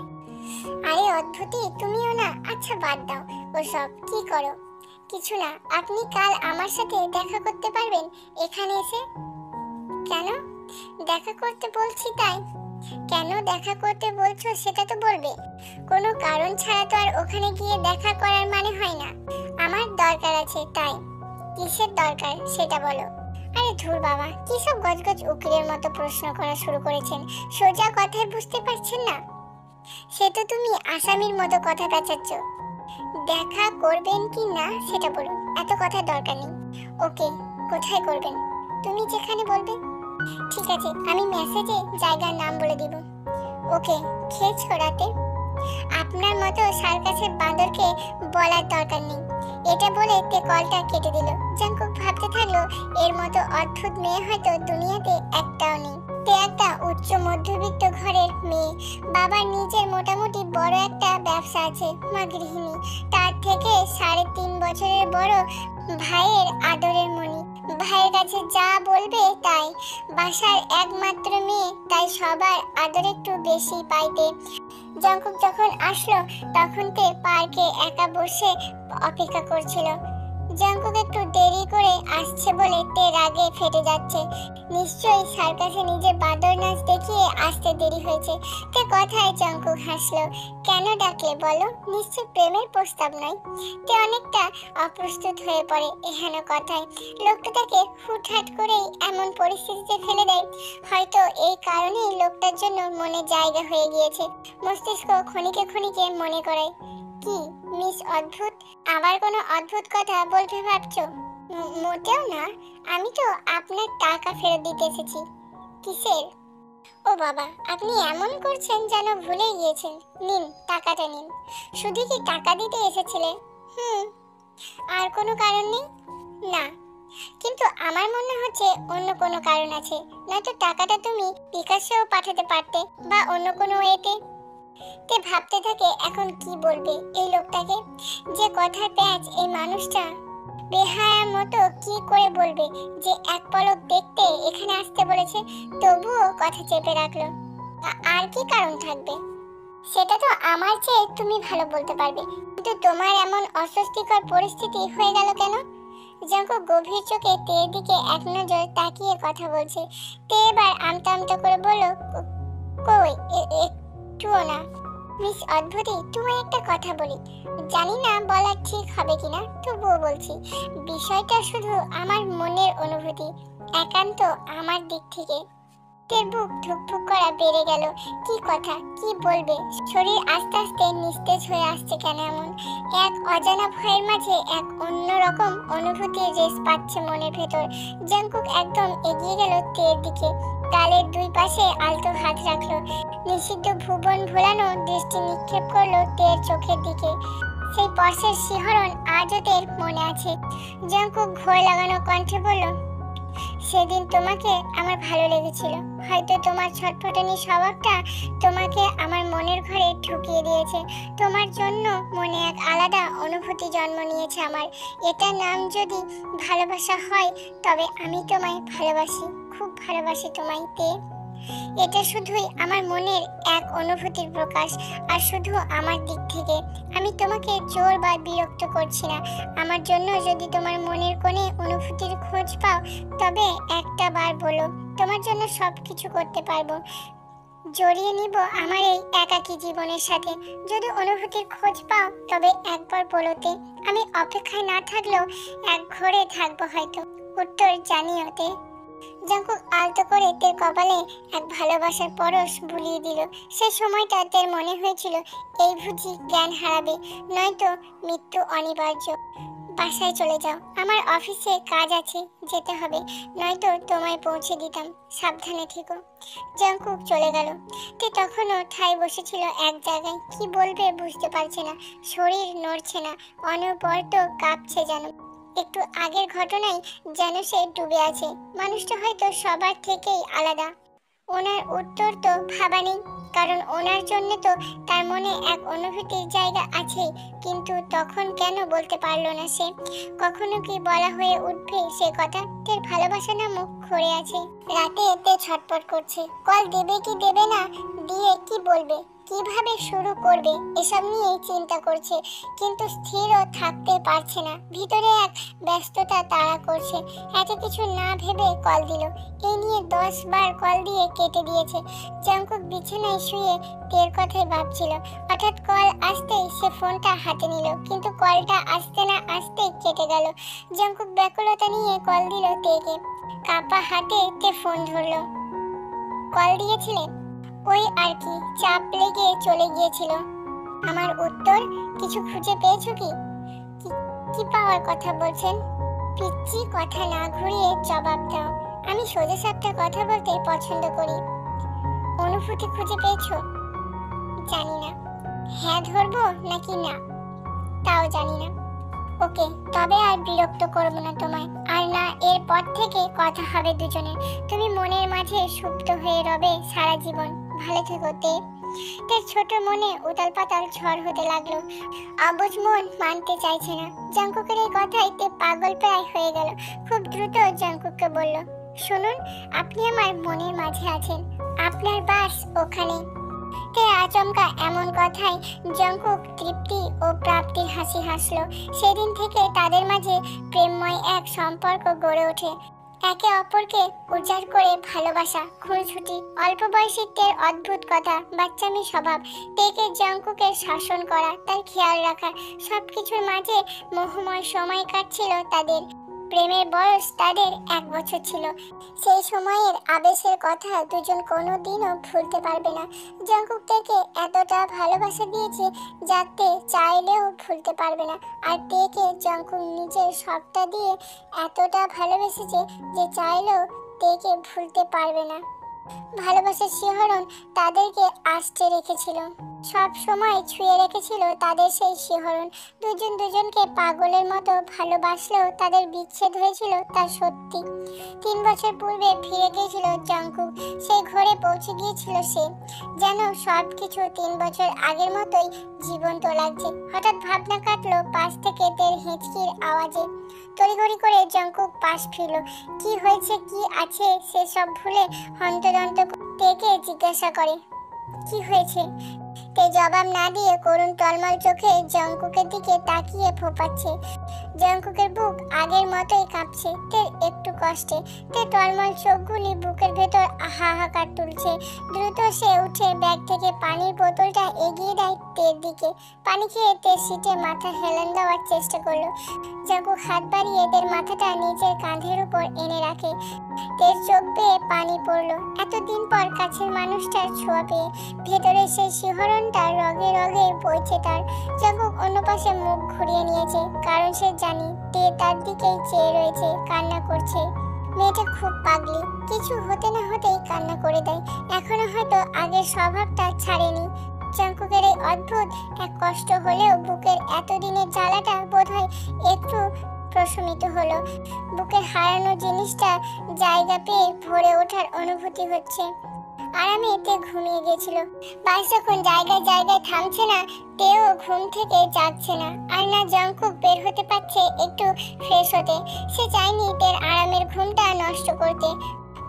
আরে অদ্ভুতি, তুমিও না। আচ্ছা বাদ দাও ওসব, কি করো? কিছু না। আপনি কাল আমার সাথে দেখা করতে পারবেন এখানে এসে? কেন দেখা করতে বলছি তাই? কেন দেখা করতে বলছো সেটা তো বলবে। কোনো কারণ ছাড়া তো আর ওখানে গিয়ে দেখা করার মানে হয় না। আমার দরকার আছে তাই। কিসের দরকার সেটা বলো। আরে ধুর বাবা, কি সব গজগজ উকিলের মতো প্রশ্ন করা শুরু করেছেন? সোজা কথায় বুঝতে পারছেন না? সে তো তুমি আসামির মতো কথা পেঁচাচ্ছ। দেখা করবেন কি না সেটা বলুন, এত কথা দরকার নেই। ওকে, কোথায় করবেন? তুমি যেখানে বলবে। ঠিক আছে, আমি মেসেজে জায়গার নাম বলে দিব। ওকে, খেয়েছো রাতে? আপনার মতো সার্কাসের বাঁদরকে বলার দরকার নেই। এটা বলে তে কলটা কেটে দিল। জাঙ্কুক ভাবতে থাকলো, এর মতো অদ্ভুত মেয়ে হয়তো দুনিয়াতে একটাও নেই। তে একটা উচ্চ মধ্যবিত্ত ঘরের মেয়ে। বাবার নিজের মোটামুটি বড় একটা ব্যবসা আছে, মা গৃহিণী। তার থেকে 3.5 বছরের বড় ভাইয়ের আদরের মণি। ভাইয়ের কাছে যা বলবে তাই। বাসার একমাত্র মেয়ে, তাই সবার আদর একটু বেশি পাইতে। জাঙ্কুক যখন আসলো তখন তে পার্কে একা বসে অপেক্ষা করছিল। জাঙ্কুক একটু দেরি করে আসছে বলে তে রাগে ফেটে যাচ্ছে। নিশ্চয়ই সার্কাসে নিজের বাদর নাচ দেখিয়ে আসতে দেরি হয়েছে। তে কথায় জাঙ্কুক হাসলো। কেন ডাকলে বলো? নিশ্চয় প্রেমের প্রস্তাব নয়? তে অনেকটা অপ্রস্তুত হয়ে পড়ে এহেন কথায়। লোকটা তাকে হুটহাট করেই এমন পরিস্থিতিতে ফেলে দেয়। হয়তো এই কারণেই লোকটার জন্য মনে জায়গা হয়ে গিয়েছে। মস্তিষ্ক ক্ষণিকে ক্ষণিকে মনে করায়, কি মিস অদ্ভুত, আবার কোনো অদ্ভুত কথা বলতে ভাবছো? মোটেও না, আমি তো আপনার টাকা ফেরত দিতে এসেছি। কিসের? ও বাবা, আপনি এমন করছেন যেন ভুলে গিয়েছেন। নিন, টাকাটা নিন। শুধু কি টাকা দিতে এসেছিলে? আর কোনো কারণ নেই? না, কিন্তু আমার মনে হচ্ছে অন্য কোনো কারণ আছে। নয়তো টাকাটা তুমি বিকাশেও পাঠাতে পারতে, বা অন্য কোনো ওয়েতে। তে ভাবতে থাকে এখন কি বলবে এই লোকটাকে। যে কথার প্যাঁচ এই মানুষটা বেহায়ার মতো কি করে বলবে যে এক পলক দেখতে এখানে আসতে বলেছে। তবুও কথা চেপে রাখলো। আর কি কারণ থাকবে সেটা তো আমার চেয়ে তুমি ভালো বলতে পারবে। কিন্তু তোমার এমন অস্বস্তিকর পরিস্থিতি হয়ে গেল কেন? জাঙ্কুক গভীর চোখে তের দিকে এক নজর তাকিয়ে কথা বলছে। তে এবার আমতা আমতা করে বলল, কই একটুও না। মিস অদ্ভুতি, তুমি একটা কথা বলি, জানি না বলা ঠিক হবে কিনা, তবুও বলছি। বিষয়টা শুধু আমার মনের অনুভূতি, একান্ত আমার দিক থেকে। তের বুক ধুকধুক করা বেড়ে গেল। কি কথা, কি বলবে? শরীর আস্তে আস্তে নিস্তেজ হয়ে আসছে কেন এমন? এক অজানা ভয়ের মাঝে এক অন্যরকম অনুভূতির রেশ পাচ্ছে মনের ভেতর। জাঙ্কুক একদম এগিয়ে গেল তের দিকে। গালের দুই পাশে আলতো হাত রাখলো। নিষিদ্ধ ভুবন ভোলানো দৃষ্টি নিক্ষেপ করলো তের চোখের দিকে। সেই স্পর্শের শিহরণ আজও তের মনে আছে। জাঙ্কুক ঘোর লাগানো কণ্ঠে বলল, সেদিন তোমাকে আমার ভালো লেগেছিল। হয়তো তোমার ছটফটানি স্বভাবটা তোমাকে আমার মনের ঘরে ঢুকিয়ে দিয়েছে। তোমার জন্য মনে এক আলাদা অনুভূতি জন্ম নিয়েছে আমার। এটার নাম যদি ভালোবাসা হয়, তবে আমি তোমায় ভালোবাসি, খুব ভালোবাসি তোমায় তে। এটা শুধুই আমার মনের এক অনুভূতির প্রকাশ, আর শুধু আমার দিক থেকে। আমি তোমাকে জোর বা বিরক্ত করছি না। আমার জন্য যদি তোমার মনের কোণে অনুভূতির খোঁজ পাও, তবে একটা বার বলো, তোমার জন্য সবকিছু করতে পারবো। জড়িয়ে নিব আমার এই একাকী জীবনের সাথে। যদি অনুভূতির খোঁজ পাও, তবে একবার বলোতে। আমি অপেক্ষায় না থাকলেও এক ঘরে থাকবো হয়তো। উত্তর জানিওতে। জাঙ্কুক আলতো করে তের কপালে এক ভালোবাসার পরশ বুলিয়ে দিল। সে সময়টা তের মনে হয়েছিল এই বুঝি জ্ঞান হারাবে, নয়তো মৃত্যু অনিবার্য। বাসায় চলে যাও, আমার অফিসে কাজ আছে, যেতে হবে, নয়তো তোমায় পৌঁছে দিতাম। সাবধানে থেকো। জাঙ্কুক চলে গেল। তে তখনও ঠাই বসেছিল এক জায়গায়। কি বলবে বুঝতে পারছে না, শরীর নড়ছে না, অনবরত কাঁপছে যেন। একটু আগের ঘটনায় যেন সে ডুবে আছে। মানুষটা হয়তো সবার থেকেই আলাদা। ওনার উত্তর তো ভাবা নেই, কারণ ওনার জন্য তো তার মনে এক অনুভূতির জায়গা আছে, কিন্তু তখন কেন বলতে পারলো না সে? কখনো কি বলা হয়ে উঠবে সে কথা? তের ভালোবাসা নামক ঘরে আছে। রাতে তে ছটপট করছে, কল দেবে কি দেবে না, দিয়ে কি বলবে, কিভাবে শুরু করবে, এসব নিয়ে চিন্তা করছে, কিন্তু স্থিরও থাকতে পারছে না। ভিতরে এক ব্যস্ততা তাড়া করছে। এত কিছু না ভেবে কল দিল। এই নিয়ে 10 বার কল দিয়ে কেটে দিয়েছে। জঙ্কুক বিছানায় শুয়ে তের কথাই ভাবছিল। হঠাৎ কল আসতেই সে ফোনটা হাতে নিল, কিন্তু কলটা আসতে না আসতেই কেটে গেল। জঙ্কুক ব্যাকুলতা নিয়ে কল দিল তেকে। কাপা হাতে তে ফোন ধরলো। কল দিয়েছিলে? ওই আর কি, চাপ লেগে চলে গিয়েছিল। আমার উত্তর, কিছু খুঁজে পেয়েছো কি? কি পাওয়ার কথা বলছেন? পিচ্ছি কথা না ঘুরিয়ে জবাব দাও। আমি সোজা সাপটা কথা বলতে পছন্দ করি। অনুভূতি খুঁজে পেয়েছো? জানি না। হ্যাঁ ধরবো নাকি না তাও জানি না। ওকে, তবে আর বিরক্ত করবো না তোমায়, আর না এরপর থেকে কথা হবে দুজনের। তুমি মনের মাঝে সুপ্ত হয়ে রবে সারা জীবন। ভালো থেকো তে। তার ছোট মনে উতাল পাতাল ঝড় হতে লাগলো। অবুঝ মন মানতে চাইছে না। জঙ্কুকের এই কথায় তে পাগল প্রায় হয়ে গেল। খুব দ্রুত জঙ্কুককে বলল, শুনুন, আপনি আমার মনের মাঝে আছেন, আপনার বাস ওখানে। তে আচমকা এমন কথায় জঙ্কুক তৃপ্তি ও প্রাপ্তির হাসি হাসলো। সেদিন থেকে তাদের মাঝে প্রেমময় এক সম্পর্ক গড়ে ওঠে। একে অপরকে উজাড় করে ভালোবাসা, খুনছুটি, অল্প বয়সী তের অদ্ভুত কথা, বাচ্চামি স্বভাব, তেকে জঙ্কুকের শাসন করা, তার খেয়াল রাখা, সবকিছুর মাঝে মোহময় সময় কাটছিল তাদের। প্রেমের বয়স তাদের 1 বছর ছিল। সেই সময়ের আবেশের কথা দুজন কোনোদিনও ভুলতে পারবে না। জঙ্কুক থেকে এতটা ভালোবাসা দিয়েছে যাতে চাইলেও ভুলতে পারবে না। আর তেকে জঙ্কুক নিজের সবটা দিয়ে এতটা ভালোবেসেছে যে চাইলেও তেকে ভুলতে পারবে না। ভালোবাসার শিহরণ তাদেরকে আষ্টে রেখেছিল, সব সময় ছুঁয়ে রেখেছিল তাদের সেই শিহরণ। দুজন দুজনকে পাগলের মতো ভালোবাসলেও তাদের বিচ্ছেদ হয়েছিল তা সত্যি। 3 বছর পূর্বে ফিরে গিয়েছিল জঙ্কুক। সেই ঘরে পৌঁছে গিয়েছিল সে, যেন সব কিছু 3 বছর আগের মতোই জীবন্ত লাগছে। হঠাৎ ভাবনা কাটলো পাশ থেকে তের হেঁচকির আওয়াজে। তড়িঘড়ি করে জঙ্কুক পাশ ফিরল। কি হয়েছে, কি আছে সেসব ভুলে হন্তদন্ত তেকে জিজ্ঞাসা করে, কি হয়েছে? তে জবাব না দিয়ে করুণ টলমল চোখে জঙ্কুকের দিকে তাকিয়ে ফোঁপাচ্ছে। জঙ্কুকের বুক আগের মতোই কাঁপছে তের একটু কষ্টে। তে টলমল চোখগুলি বুকের ভেতর হাহাকার তুলছে। দ্রুত সে উঠে ব্যাগ থেকে পানির বোতলটা এগিয়ে দেয় তের দিকে। পানি খেয়ে তের সিটে মাথা হেলান দেওয়ার চেষ্টা করলো। জঙ্কুক হাত বাড়িয়ে তের মাথাটা নিজের কাঁধের উপর এনে রাখে। তের চোখ বেয়ে পানি পড়লো। এতদিন পর কাছের মানুষটার ছোঁয়া পেয়ে ভেতরে সেই শিহরণটা রগে রগে বইছে তার। জঙ্কুক অন্য পাশে মুখ ঘুরিয়ে নিয়েছে, কারণ সে জানি তে তার দিকেই চেয়ে রয়েছে, কান্না করছে। মেয়েটা খুব পাগলি, কিছু হতে না হতেই কান্না করে দেয়। এখনো হয়তো আগের স্বভাবটা ছাড়েনি। জঙ্কুকের এই অদ্ভুত এক কষ্ট হলেও বুকের এতদিনের জ্বালাটা বোধহয় একটু প্রশমিত হলো। বুকের হারানো জিনিসটা জায়গা পেয়ে ভরে ওঠার অনুভূতি হচ্ছে। আরামে তে ঘুমিয়ে গেছিল। বাস যখন জায়গায় জায়গায় থামছে না, তেও ঘুম থেকে জাগছে না। আর না জঙ্কুক বের হতে পারছে একটু ফ্রেশ হতে। সে চায়নি তের আরামের ঘুমটা নষ্ট করতে।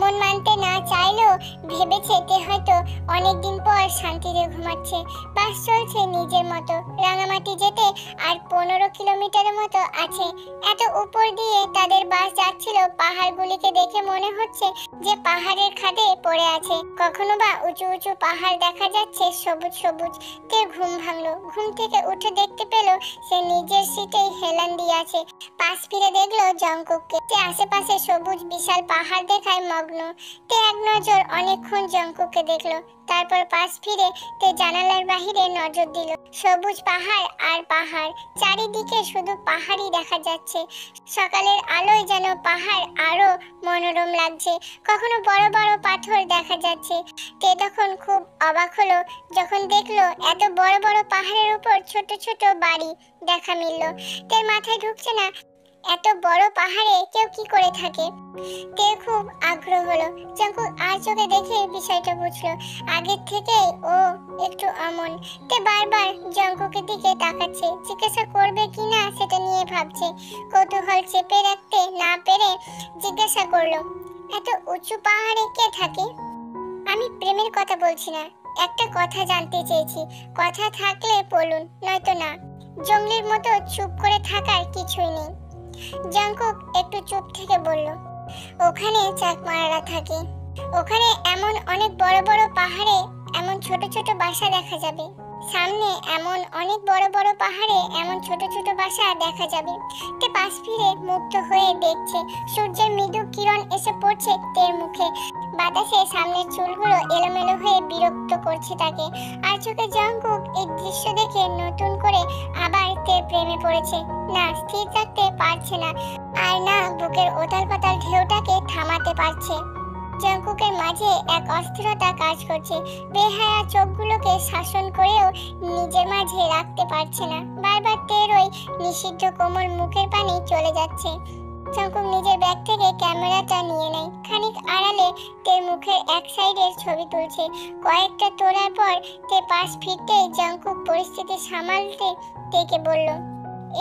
মন মানতে না চাইলেও ভেবেছে তে হয়তো অনেকদিন পর শান্তিতে ঘুমাচ্ছে। বাস চলছে নিজের মতো। রাঙামাটি যেতে আর 15 কিলোমিটারের মতো আছে। এত উপর দিয়ে তাদের বাস যাচ্ছিল, পাহাড়গুলিকে দেখে মনে হচ্ছে যে পাহাড়ের খাদে পড়ে আছে। কখনো বা উঁচু উঁচু পাহাড় দেখা যাচ্ছে সবুজ সবুজ। তে ঘুম ভাঙলো। ঘুম থেকে উঠে দেখতে পেল সে নিজের সিটেই হেলান দিয়ে আছে। পাশ ফিরে দেখলো জঙ্কুককে। সে আশেপাশে সবুজ বিশাল পাহাড় দেখায় মগ্ন। তে এক নজর অনেকক্ষণ জঙ্কুককে দেখলো। তারপর পাশ ফিরে তে জানালার বাহিরে নজর দিল। সবুজ পাহাড় আর পাহাড়, চারিদিকে শুধু পাহাড়ই দেখা যাচ্ছে। সকালের আলোয় যেন পাহাড় আরো মনোরম লাগছে। কখনো বড় বড় পাথর দেখা যাচ্ছে। তে তখন খুব অবাক হলো যখন দেখলো এত বড় বড় পাহাড়ের উপর ছোট ছোট বাড়ি দেখা মিলল। তের মাথায় ঢুকছে না এত বড় পাহাড়ে কেউ কি করে থাকে? তে খুব আগ্রহ হলো। জাঙ্কুক আর চোখে দেখে বিষয়টা বুঝলো। আগের থেকে ও একটু অমন। তে বারবার জাঙ্কুকের দিকে তাকাচ্ছে, জিজ্ঞাসা করবে কিনা সেটা নিয়ে ভাবছে। কৌতূহল চেপে রাখতে না পেরে জিজ্ঞাসা করলো, এত উঁচু পাহাড়ে কে থাকে? আমি প্রেমের কথা বলছি না, একটা কথা জানতে চেয়েছি। কথা থাকলে বলুন, নয়তো না। জঙ্গলের মতো চুপ করে থাকার কিছুই নেই। জাঙ্কুক একটু চুপ থেকে বলল, ওখানে চাকমারা থাকে। ওখানে এমন অনেক বড় বড় পাহাড়ে এমন ছোট ছোট বাসা দেখা যাবে। সামনে এমন অনেক বড় বড় পাহাড়ে এমন ছোট ছোট বাসা দেখা যাবে। তে পাশ ফিরে মুগ্ধ হয়ে দেখছে সূর্যের মৃদু কিরণ এসে পড়ছে তের মুখে। বাতাসে সামনের চুলগুলো এলোমেলো হয়ে বিরক্ত করছে তাকে। আর চোখে জাঙ্কুক এই দৃশ্য দেখে নতুন করে আবার তের প্রেমে পড়েছে। না স্থির থাকতে পারছে না, আর না বুকের ওতাল পাতাল ঢেউটাকে থামাতে পারছে। জাঙ্কুকের মাঝে এক অস্থিরতা কাজ করছে। বেহায়া চোখগুলোকে শাসন করেও নিজের মাঝে রাখতে পারছে না। বারবার তের ওই নিষিদ্ধ কোমল মুখের পানি চলে যাচ্ছে। জাঙ্কুক নিজের ব্যাগ থেকে ক্যামেরাটা নিয়ে নেয়। খানিক আড়ালে তের মুখের এক সাইডের ছবি তুলছে। কয়েকটা তোলার পর তে পাশ ফিরতেই জাঙ্কুক পরিস্থিতি সামালতে তেকে বলল,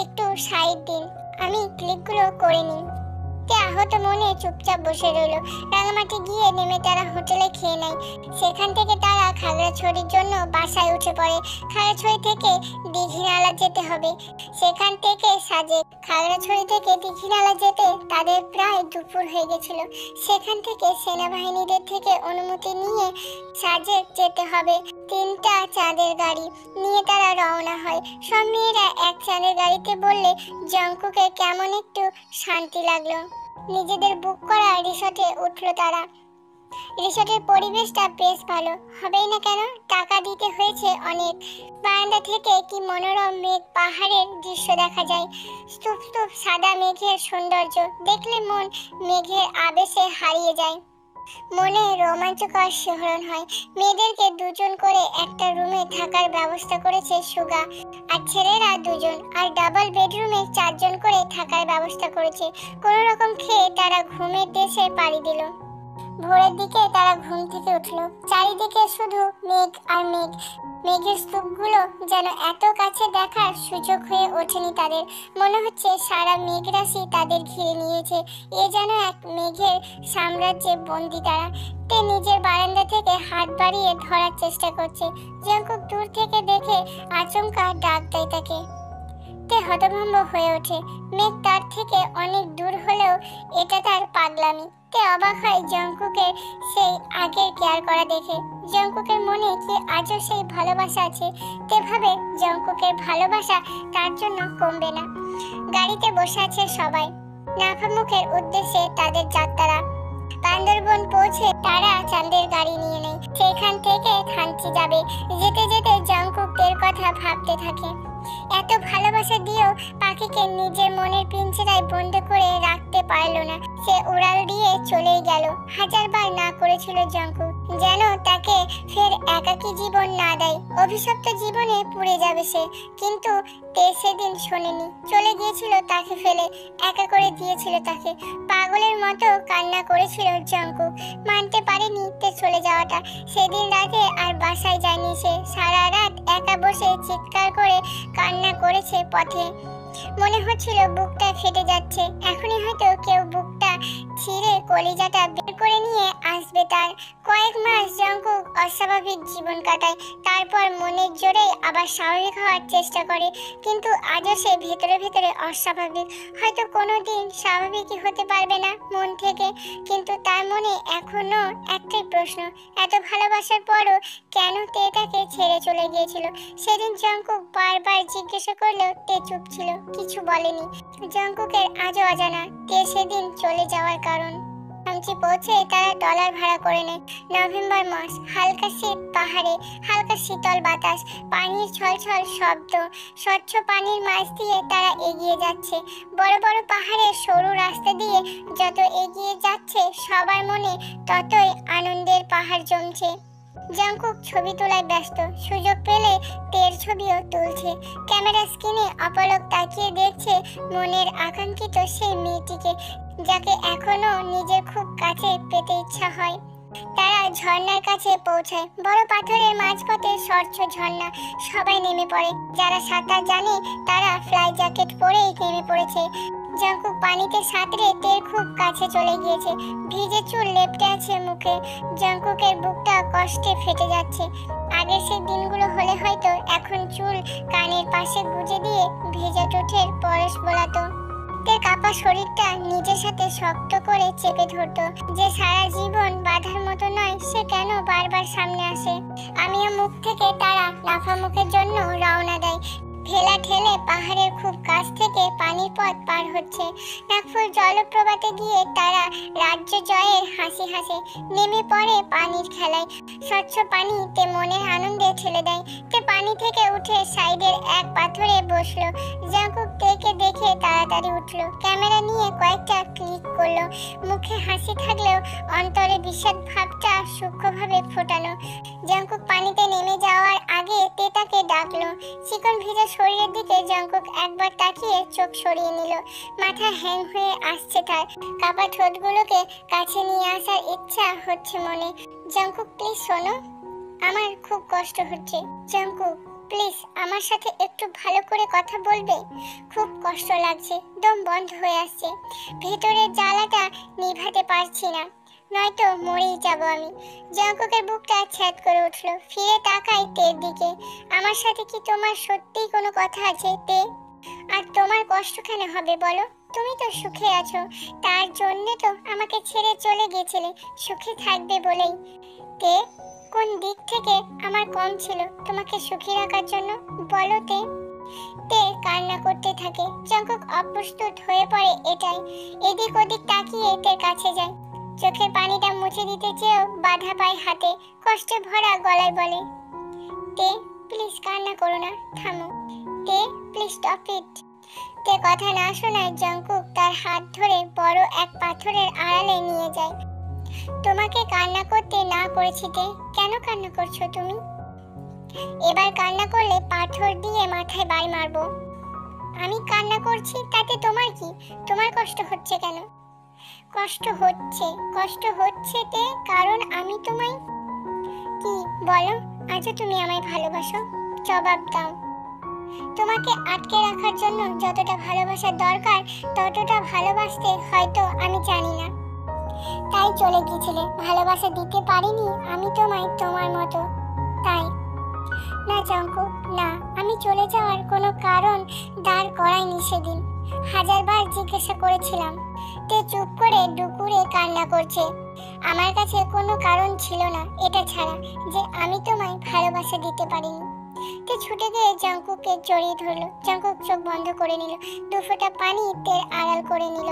একটু সাইড দিন, আমি ক্লিকগুলো করে নিই। তে আহত মনে চুপচাপ বসে রইল। রাঙামাটি গিয়ে নেমে তারা হোটেলে খেয়ে নেয়। সেখান থেকে তারা খাগড়াছড়ির জন্য বাসায় উঠে পড়ে। খাগড়াছড়ি থেকে দীঘিনালা যেতে হবে, সেখান থেকে সাজেক। খাগড়াছড়ি থেকে দীঘিনালা যেতে তাদের প্রায় দুপুর হয়ে গেছিল। সেখান থেকে সেনাবাহিনীদের থেকে অনুমতি নিয়ে সাজেক যেতে হবে। 3টা চাঁদের গাড়ি নিয়ে তারা রওনা হয়। সব মেয়েরা এক চাঁদের গাড়িতে বললে জাঙ্কুকে কেমন একটু শান্তি লাগলো। নিজেদের বুক করা রিসর্টে উঠলো তারা। রিসর্টের পরিবেশটা বেশ ভালো, হবেই না কেন, টাকা দিতে হয়েছে অনেক। বারান্দা থেকে কি মনোরম মেঘ পাহাড়ের দৃশ্য দেখা যায়। স্তূপ স্তূপ সাদা মেঘের সৌন্দর্য দেখলে মন মেঘের আবেশে হারিয়ে যায়। মনে রোমাঞ্চকর শিহরণ হয়। মেয়েদেরকে 2জন করে একটা রুমে থাকার ব্যবস্থা করেছে সুগা, আর ছেলেরা 2জন, আর ডাবল বেডরুমে 4জন করে থাকার ব্যবস্থা করেছে। কোনো রকম খেয়ে তারা ঘুমের দেশে পাড়ি দিল। ভোরের দিকে তারা ঘুম থেকে উঠল। চারিদিকে শুধু মেঘ আর মেঘ। মেঘের স্তূপগুলো যেন এত কাছে দেখার সুযোগ হয়ে ওঠেনি তাদের। মনে হচ্ছে সারা মেঘ রাশি তাদের ঘিরে নিয়েছে। এ যেন এক মেঘের সাম্রাজ্যে বন্দি তারা। তে নিজের বারান্দা থেকে হাত বাড়িয়ে ধরার চেষ্টা করছে। জাঙ্কুক দূর থেকে দেখে আচমকা ডাক দেয় তাকে। তে হতভম্ব হয়ে ওঠে। মেঘ তার থেকে অনেক দূর হলেও এটা তার পাগলামি। তে অবাক হয় জাঙ্কুকের সেই আগের কেয়ার করা দেখে। জাঙ্কুকের মনে কি আজও সেই ভালোবাসা আছে। তে ভাবে জাঙ্কুকের ভালোবাসা তার জন্য কমবে না। গাড়িতে বসে আছে সবাই। নাফামুখের উদ্দেশ্যে তাদের যাত্রা। বান্দরবন পৌঁছে তারা চাঁদের গাড়ি নিয়ে নেয়। সেখান থেকে থানচি যাবে। যেতে যেতে জাঙ্কুকের কথা ভাবতে থাকে। এত ভালোবাসা দিয়েও পাখিকে নিজের মনের পিঞ্জরায় বন্ধ করে রাখতে পারলো না। সে উড়াল দিয়ে চলেই গেল। হাজারবার না করেছিল জাঙ্কুক, যেন তাকে ফের একাকী জীবন না দেয়। অভিশপ্ত জীবনে পুড়ে যাবে সে। কিন্তু তে সেদিন শোনেনি। চলে গিয়েছিল তাকে ফেলে, একা করে দিয়েছিল তাকে। পাগলের মতো কান্না করেছিল জাঙ্কুক। মানতে পারেনি তে চলে যাওয়াটা। সেদিন রাতে আর বাসায় যায়নি সে। সারা রাত একা বসে চিৎকার করে কান্না করেছে পথে। মনে হচ্ছিল বুকটা ফেটে যাচ্ছে। এখনই হয়তো কেউ বুকটা ছিঁড়ে কলিজাটা বের করে নিয়ে আসবে তার। কয়েক মাস জাঙ্কুক অস্বাভাবিক জীবন কাটায়। তারপর মনের জোরেই আবার স্বাভাবিক হওয়ার চেষ্টা করে। কিন্তু আজও সে ভেতরে ভেতরে অস্বাভাবিক। হয়তো কোনোদিন স্বাভাবিকই হতে পারবে না মন থেকে। কিন্তু তার মনে এখনো একটাই প্রশ্ন, এত ভালোবাসার পরও কেন তে তাকে ছেড়ে চলে গিয়েছিল। সেদিন জাঙ্কুক বারবার জিজ্ঞাসা করলেও তে চুপ ছিল, কিছু বলেনি। জাঙ্কুকের আজও অজানা তে সেদিন চলে যাওয়ার কারণ। থানচি পৌঁছে তারা ট্রলার ভাড়া করে নেয়। নভেম্বর মাস, হালকা শীত পাহাড়ে, হালকা শীতল বাতাস, পানির ছলছল শব্দ। স্বচ্ছ পানির মাছ দিয়ে তারা এগিয়ে যাচ্ছে। বড় বড় পাহাড়ের সরু রাস্তা দিয়ে যত এগিয়ে যাচ্ছে সবার মনে ততই আনন্দের পাহাড় জমছে। জাংকুক ছবি তোলায় ব্যস্ত, সুযোগ পেলে তের ছবিও তুলছে। ক্যামেরা স্ক্রিনে অপলক তাকিয়ে দেখছে মনের আকাঙ্ক্ষিত সেই মেয়েটিকে, যাকে এখনো নিজের খুব কাছে পেতে ইচ্ছা হয়। তারা ঝর্ণার কাছে পৌঁছায়। বড় পাথরের মাঝপথে স্বচ্ছ ঝর্ণা। সবাই নেমে পড়ে। যারা সাঁতার জানে তারা ফ্লাই জ্যাকেট পরেই নেমে পড়েছে। জাংকুক পানিতে সাঁতরে তের খুব কাছে চলে গিয়েছে। ভিজে চুল লেপটে আছে মুখে। জাংকুকের বুকটা কষ্টে ফেটে যাচ্ছে। আগের সেই দিনগুলো হলে হয়তো এখন চুল কানের পাশে গুজে দিয়ে ভেজা ঠোঁটের পরশ বোলাতো। তের কাপা শরীরটা নিজের সাথে শক্ত করে চেপে ধরতো। যে সারা জীবন বাধার মতো নয়, সে কেন বারবার সামনে আসে। আমিও মুখ থেকে তারা নাফামুখের জন্য রওনা দেয়। ঠেলা ঠেলে পাহাড়ের খুব কাছ থেকে পানির পথ পার হচ্ছে। নাকফুল জলপ্রপাতে গিয়ে তারা রাজ্য জয়ের হাসি হাসে। নেমে পড়ে পানির খেলায়। স্বচ্ছ পানিতে মনের আনন্দে ঠেলে দেয়। তে পানি থেকে উঠে সাইডের এক পাথরে বসলো। জাংকুক তেকে দেখে তাড়াতাড়ি উঠলো। ক্যামেরা নিয়ে কয়েকটা ক্লিক করলো। মুখে হাসি থাকলেও অন্তরে বিষাদ ভাবটা সূক্ষ্মভাবে ফোটানো। জাংকুক পানিতে নেমে যাওয়ার আগে তে তাকে ডাকলো। চিকন ভিজা শরীরের দিকে জাংকুক একবার তাকিয়ে চোখ সরিয়ে নিল। মাথা হ্যাং হয়ে আসছে তার। কাপা ঠোঁটগুলোকে কাছে নিয়ে আসার ইচ্ছা হচ্ছে মনে। জাংকুক প্লিজ শোনো, আমার খুব কষ্ট হচ্ছে। জাংকুক প্লিজ আমার সাথে একটু ভালো করে কথা বলবে? খুব কষ্ট লাগছে, দম বন্ধ হয়ে আসছে। ভেতরের জ্বালাটা নিভাতে পারছি না, নয়তো মরেই যাব আমি। জাংকুকের বুকটা ছ্যাদ করে উঠলো। ফিরে তাকাই তের দিকে। আমার সাথে কি তোমার সত্যিই কোনো কথা আছে তে? আর তোমার কষ্ট কেন হবে বলো? তুমি তো সুখে আছো, তার জন্য তো আমাকে ছেড়ে চলে গেছিলে সুখে থাকবে বলেই। তে কোন দিক থেকে আমার কম ছিল তোমাকে সুখী রাখার জন্য বলো তে? তে কান্না করতে থাকে। জাংকুক অপ্রস্তুত হয়ে পড়ে এটাই। এদিক ওদিক তাকিয়ে তের কাছে যায়। চোখের পানিটা মুছে দিতে চেয়েও বাধা পায় হাতে। কষ্টে ভরা গলায় বলে, তে প্লিজ কান্না করো না, থামো। তে প্লিজ স্টপ ইট। তে কথা না শোনায় জাংকুক তার হাত ধরে বড় এক পাথরের আড়ালে নিয়ে যায়। তোমাকে কান্না করতে না করেছি তে, কেন কান্না করছো তুমি? এবার কান্না করলে পাথর দিয়ে মাথায় বাড়ি মারবো। আমি কান্না করছি তাতে তোমার কি? তোমার কষ্ট হচ্ছে কেন? কষ্ট হচ্ছে তে কারণ আমি তোমায়। কি বলো, আজও তুমি আমায় ভালোবাসো? জবাব দাও। তোমাকে আটকে রাখার জন্য যতটা ভালোবাসার দরকার ততটা ভালোবাসতে হয়তো আমি জানি না, তাই চলে গিয়েছিলে। ভালোবাসা দিতে পারিনি আমি তোমায় তোমার মতো, তাই না জাংকুক না, আমি চলে যাওয়ার কোনো কারণ দাঁড় করাইনি সেদিন। হাজারবার জিজ্ঞাসা করেছিলাম। তে চুপ করে ডুকুরে কান্না করছে। আমার কাছে কোনো কারণ ছিল না এটা ছাড়া যে আমি তোমায় ভালোবাসা দিতে পারিনি। তে ছুটে গিয়ে জাংকুককে জড়িয়ে ধরলো। জাংকুক চোখ বন্ধ করে নিল। দু ফোঁটা পানি তের আড়াল করে নিল।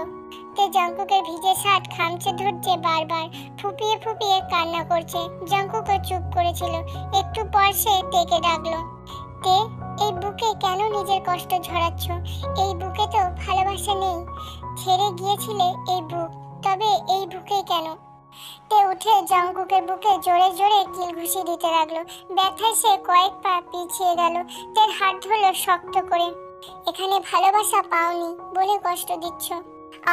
তে জাংকুকের ভিজে শার্ট খামচে ধরছে বারবার। ফুপিয়ে ফুপিয়ে কান্না করছে। জাংকুকও চুপ করেছিল। একটু পর সে তেকে ডাকলো। তে এই বুকে কেন নিজের কষ্ট ঝরাচ্ছ? এই বুকে তো ভালোবাসা নেই। ছেড়ে গিয়েছিলে এই বুক, তবে এই বুকে কেন? তে উঠে জাংকুকের বুকে জোরে জোরে কিল ঘুষি দিতে লাগলো। ব্যথায় সে কয়েক পা পিছিয়ে গেল। তের হাত ধরলো শক্ত করে। এখানে ভালোবাসা পাওনি বলে কষ্ট দিচ্ছ।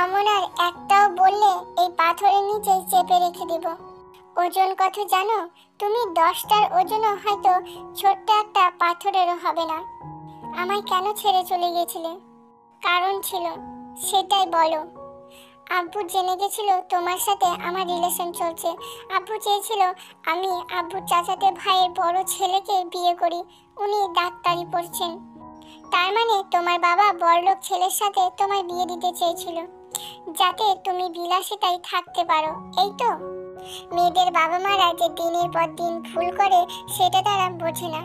অমনার একটাও বললে এই পাথরের নিচে চেপে রেখে দেব। ওজন কত জানো? তুমি 10টার ওজনও হয়তো ছোট্ট একটা পাথরেরও হবে না। আমায় কেন ছেড়ে চলে গেছিলে? কারণ ছিল, সেটাই বলো। আব্বু জেনে গেছিল তোমার সাথে আমার রিলেশন চলছে। আব্বু চেয়েছিল আমি আব্বুর চাচাতে ভাইয়ের বড় ছেলেকে বিয়ে করি। উনি ডাক্তারি পড়ছেন। তার মানে তোমার বাবা বড়লোক ছেলের সাথে তোমায় বিয়ে দিতে চেয়েছিল, যাতে তুমি বিলাসিতায় থাকতে পারো, এই তো? মেয়েদের বাবা মারা যে দিনের পর দিন ভুল করে সেটা তারা বোঝে না।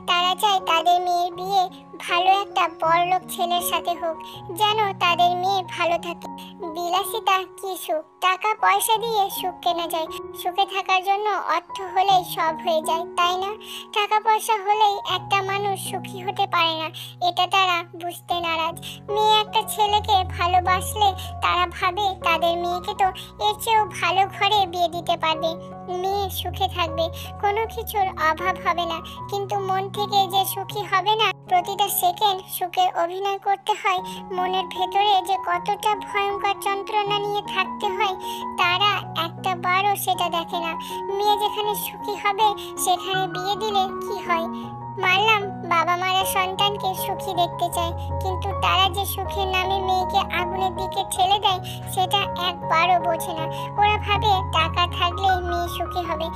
তারা চায় তাদের মেয়ের বিয়ে ভালো একটা বড়লোক ছেলের সাথে হোক, যেন তাদের মেয়ে ভালো থাকে। বিলাসিতা কি সুখ? টাকা পয়সা দিয়ে সুখ কেনা যায়। সুখে থাকার জন্য অর্থ হলেই সব হয়ে যায়, তাই না? টাকা পয়সা হলেই একটা মানুষ সুখী হতে পারে না, এটা তারা বুঝতে নারাজ। মেয়ে একটা ছেলেকে ভালোবাসলে তারা ভাবে তাদের মেয়েকে তো এর চেয়েও ভালো ঘরে বিয়ে দিতে পারবে। মেয়ে অনেক সুখে থাকবে, কোনো কিছুর অভাব হবে না। কিন্তু মন থেকে যে সুখী হবে না, প্রতিটা সেকেন্ড সুখের অভিনয় করতে হয়, মনের ভেতরে যে কতটা ভয়ঙ্কর যন্ত্রণা নিয়ে থাকতে হয় তারা একটা বারও সেটা দেখে না। মেয়ে যেখানে সুখী হবে সেখানে বিয়ে দিলে কি হয়? মানলাম বাবা মারা সন্তানকে সুখী দেখতে চায়, কিন্তু তারা যে সুখের নামে মেয়েকে আগুনের দিকে ঠেলে দেয় সেটা একবারও বোঝে না। ওরা ভাবে টাকা থাকলেই মেয়ে সুখী হবে।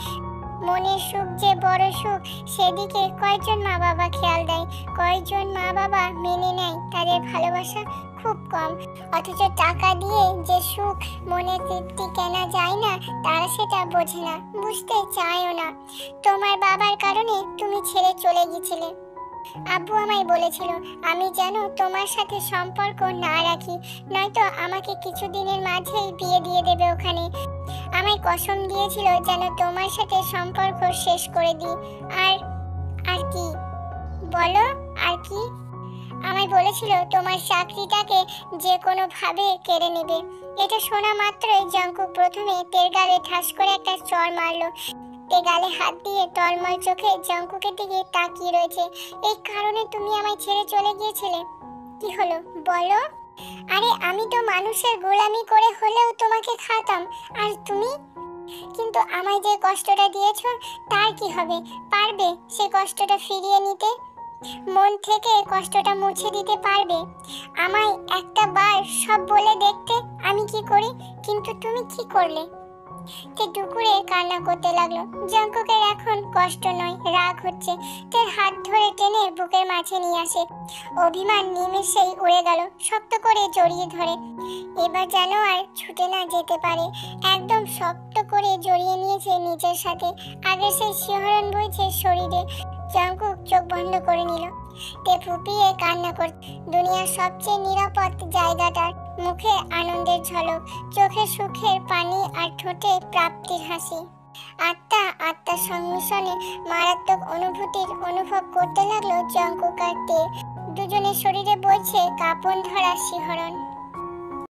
মনের সুখ যে বড় সুখ, সেদিকে কয়জন মা বাবা খেয়াল দেয়? কয়জন মা বাবা মেনে নেয়? তাদের ভালোবাসা খুব কম। অথচ টাকা দিয়ে যে সুখ, মনের তৃপ্তি কেনা যায় না, তারা সেটা বোঝে না, বুঝতে চায়ও না। তোমার বাবার কারণে তুমি ছেড়ে চলে গিয়েছিলে। আব্বু আমায় বলেছিল আমি যেন তোমার সাথে সম্পর্ক না রাখি, নয়তো আমাকে কিছুদিনের মাঝেই বিয়ে দিয়ে দেবে ওখানে। আমায় কসম দিয়েছিল যেন তোমার সাথে সম্পর্ক শেষ করে দিই। আর আর কি বলো, আর কি? আমায় বলেছিল তোমার চাকরিটাকে যে কোনো ভাবে কেড়ে নেবে। এটা শোনা মাত্রই জঙ্কুক প্রথমে তের গালে ঠাস করে একটা চড় মারলো। তে গালে হাত দিয়ে টলমল চোখে জঙ্কুকের দিকে তাকিয়ে রয়েছে। এই কারণে তুমি আমায় ছেড়ে চলে গিয়েছিলে? কি হলো বলো? আরে আমি তো মানুষের গোলামি করে হলেও তোমাকে খাতাম, আর তুমি? কিন্তু আমায় যে কষ্টটা দিয়েছো তার কি হবে? পারবে সে কষ্টটা ফিরিয়ে নিতে? মন থেকে কষ্টটা মুছে দিতে পারবে? আমায় একটা বার সব বলে দেখতে আমি কি করি, কিন্তু তুমি কি করলে? তে দুপুরে কান্না করতে লাগলো। জঙ্কুকের এখন কষ্ট নয়, রাগ হচ্ছে। তের হাত ধরে টেনে বুকের মাঝে নিয়ে আসে। অভিমান নিমেষেই উড়ে গেল, শক্ত করে জড়িয়ে ধরে। এবার যেন আর ছুটে না যেতে পারে। একদম শক্ত করে জড়িয়ে নিয়েছে নিজের সাথে। আগে সেই শিহরণ বইছে শরীরে। জঙ্কুক চোখ বন্ধ করে নিল। তে ফুপিয়ে কান্না করছে। দুনিয়ার সবচেয়ে নিরাপদ জায়গাটার মুখে আনন্দের ঝলক, চোখে সুখের পানি আর ঠোঁটে প্রাপ্তির হাসি। আত্মার সংমিশ্রণে মারাত্মক অনুভূতির অনুভব করতে লাগলো জঙ্কুক আর তে। দুজনের শরীরে বইছে কাঁপন ধরা শিহরণ।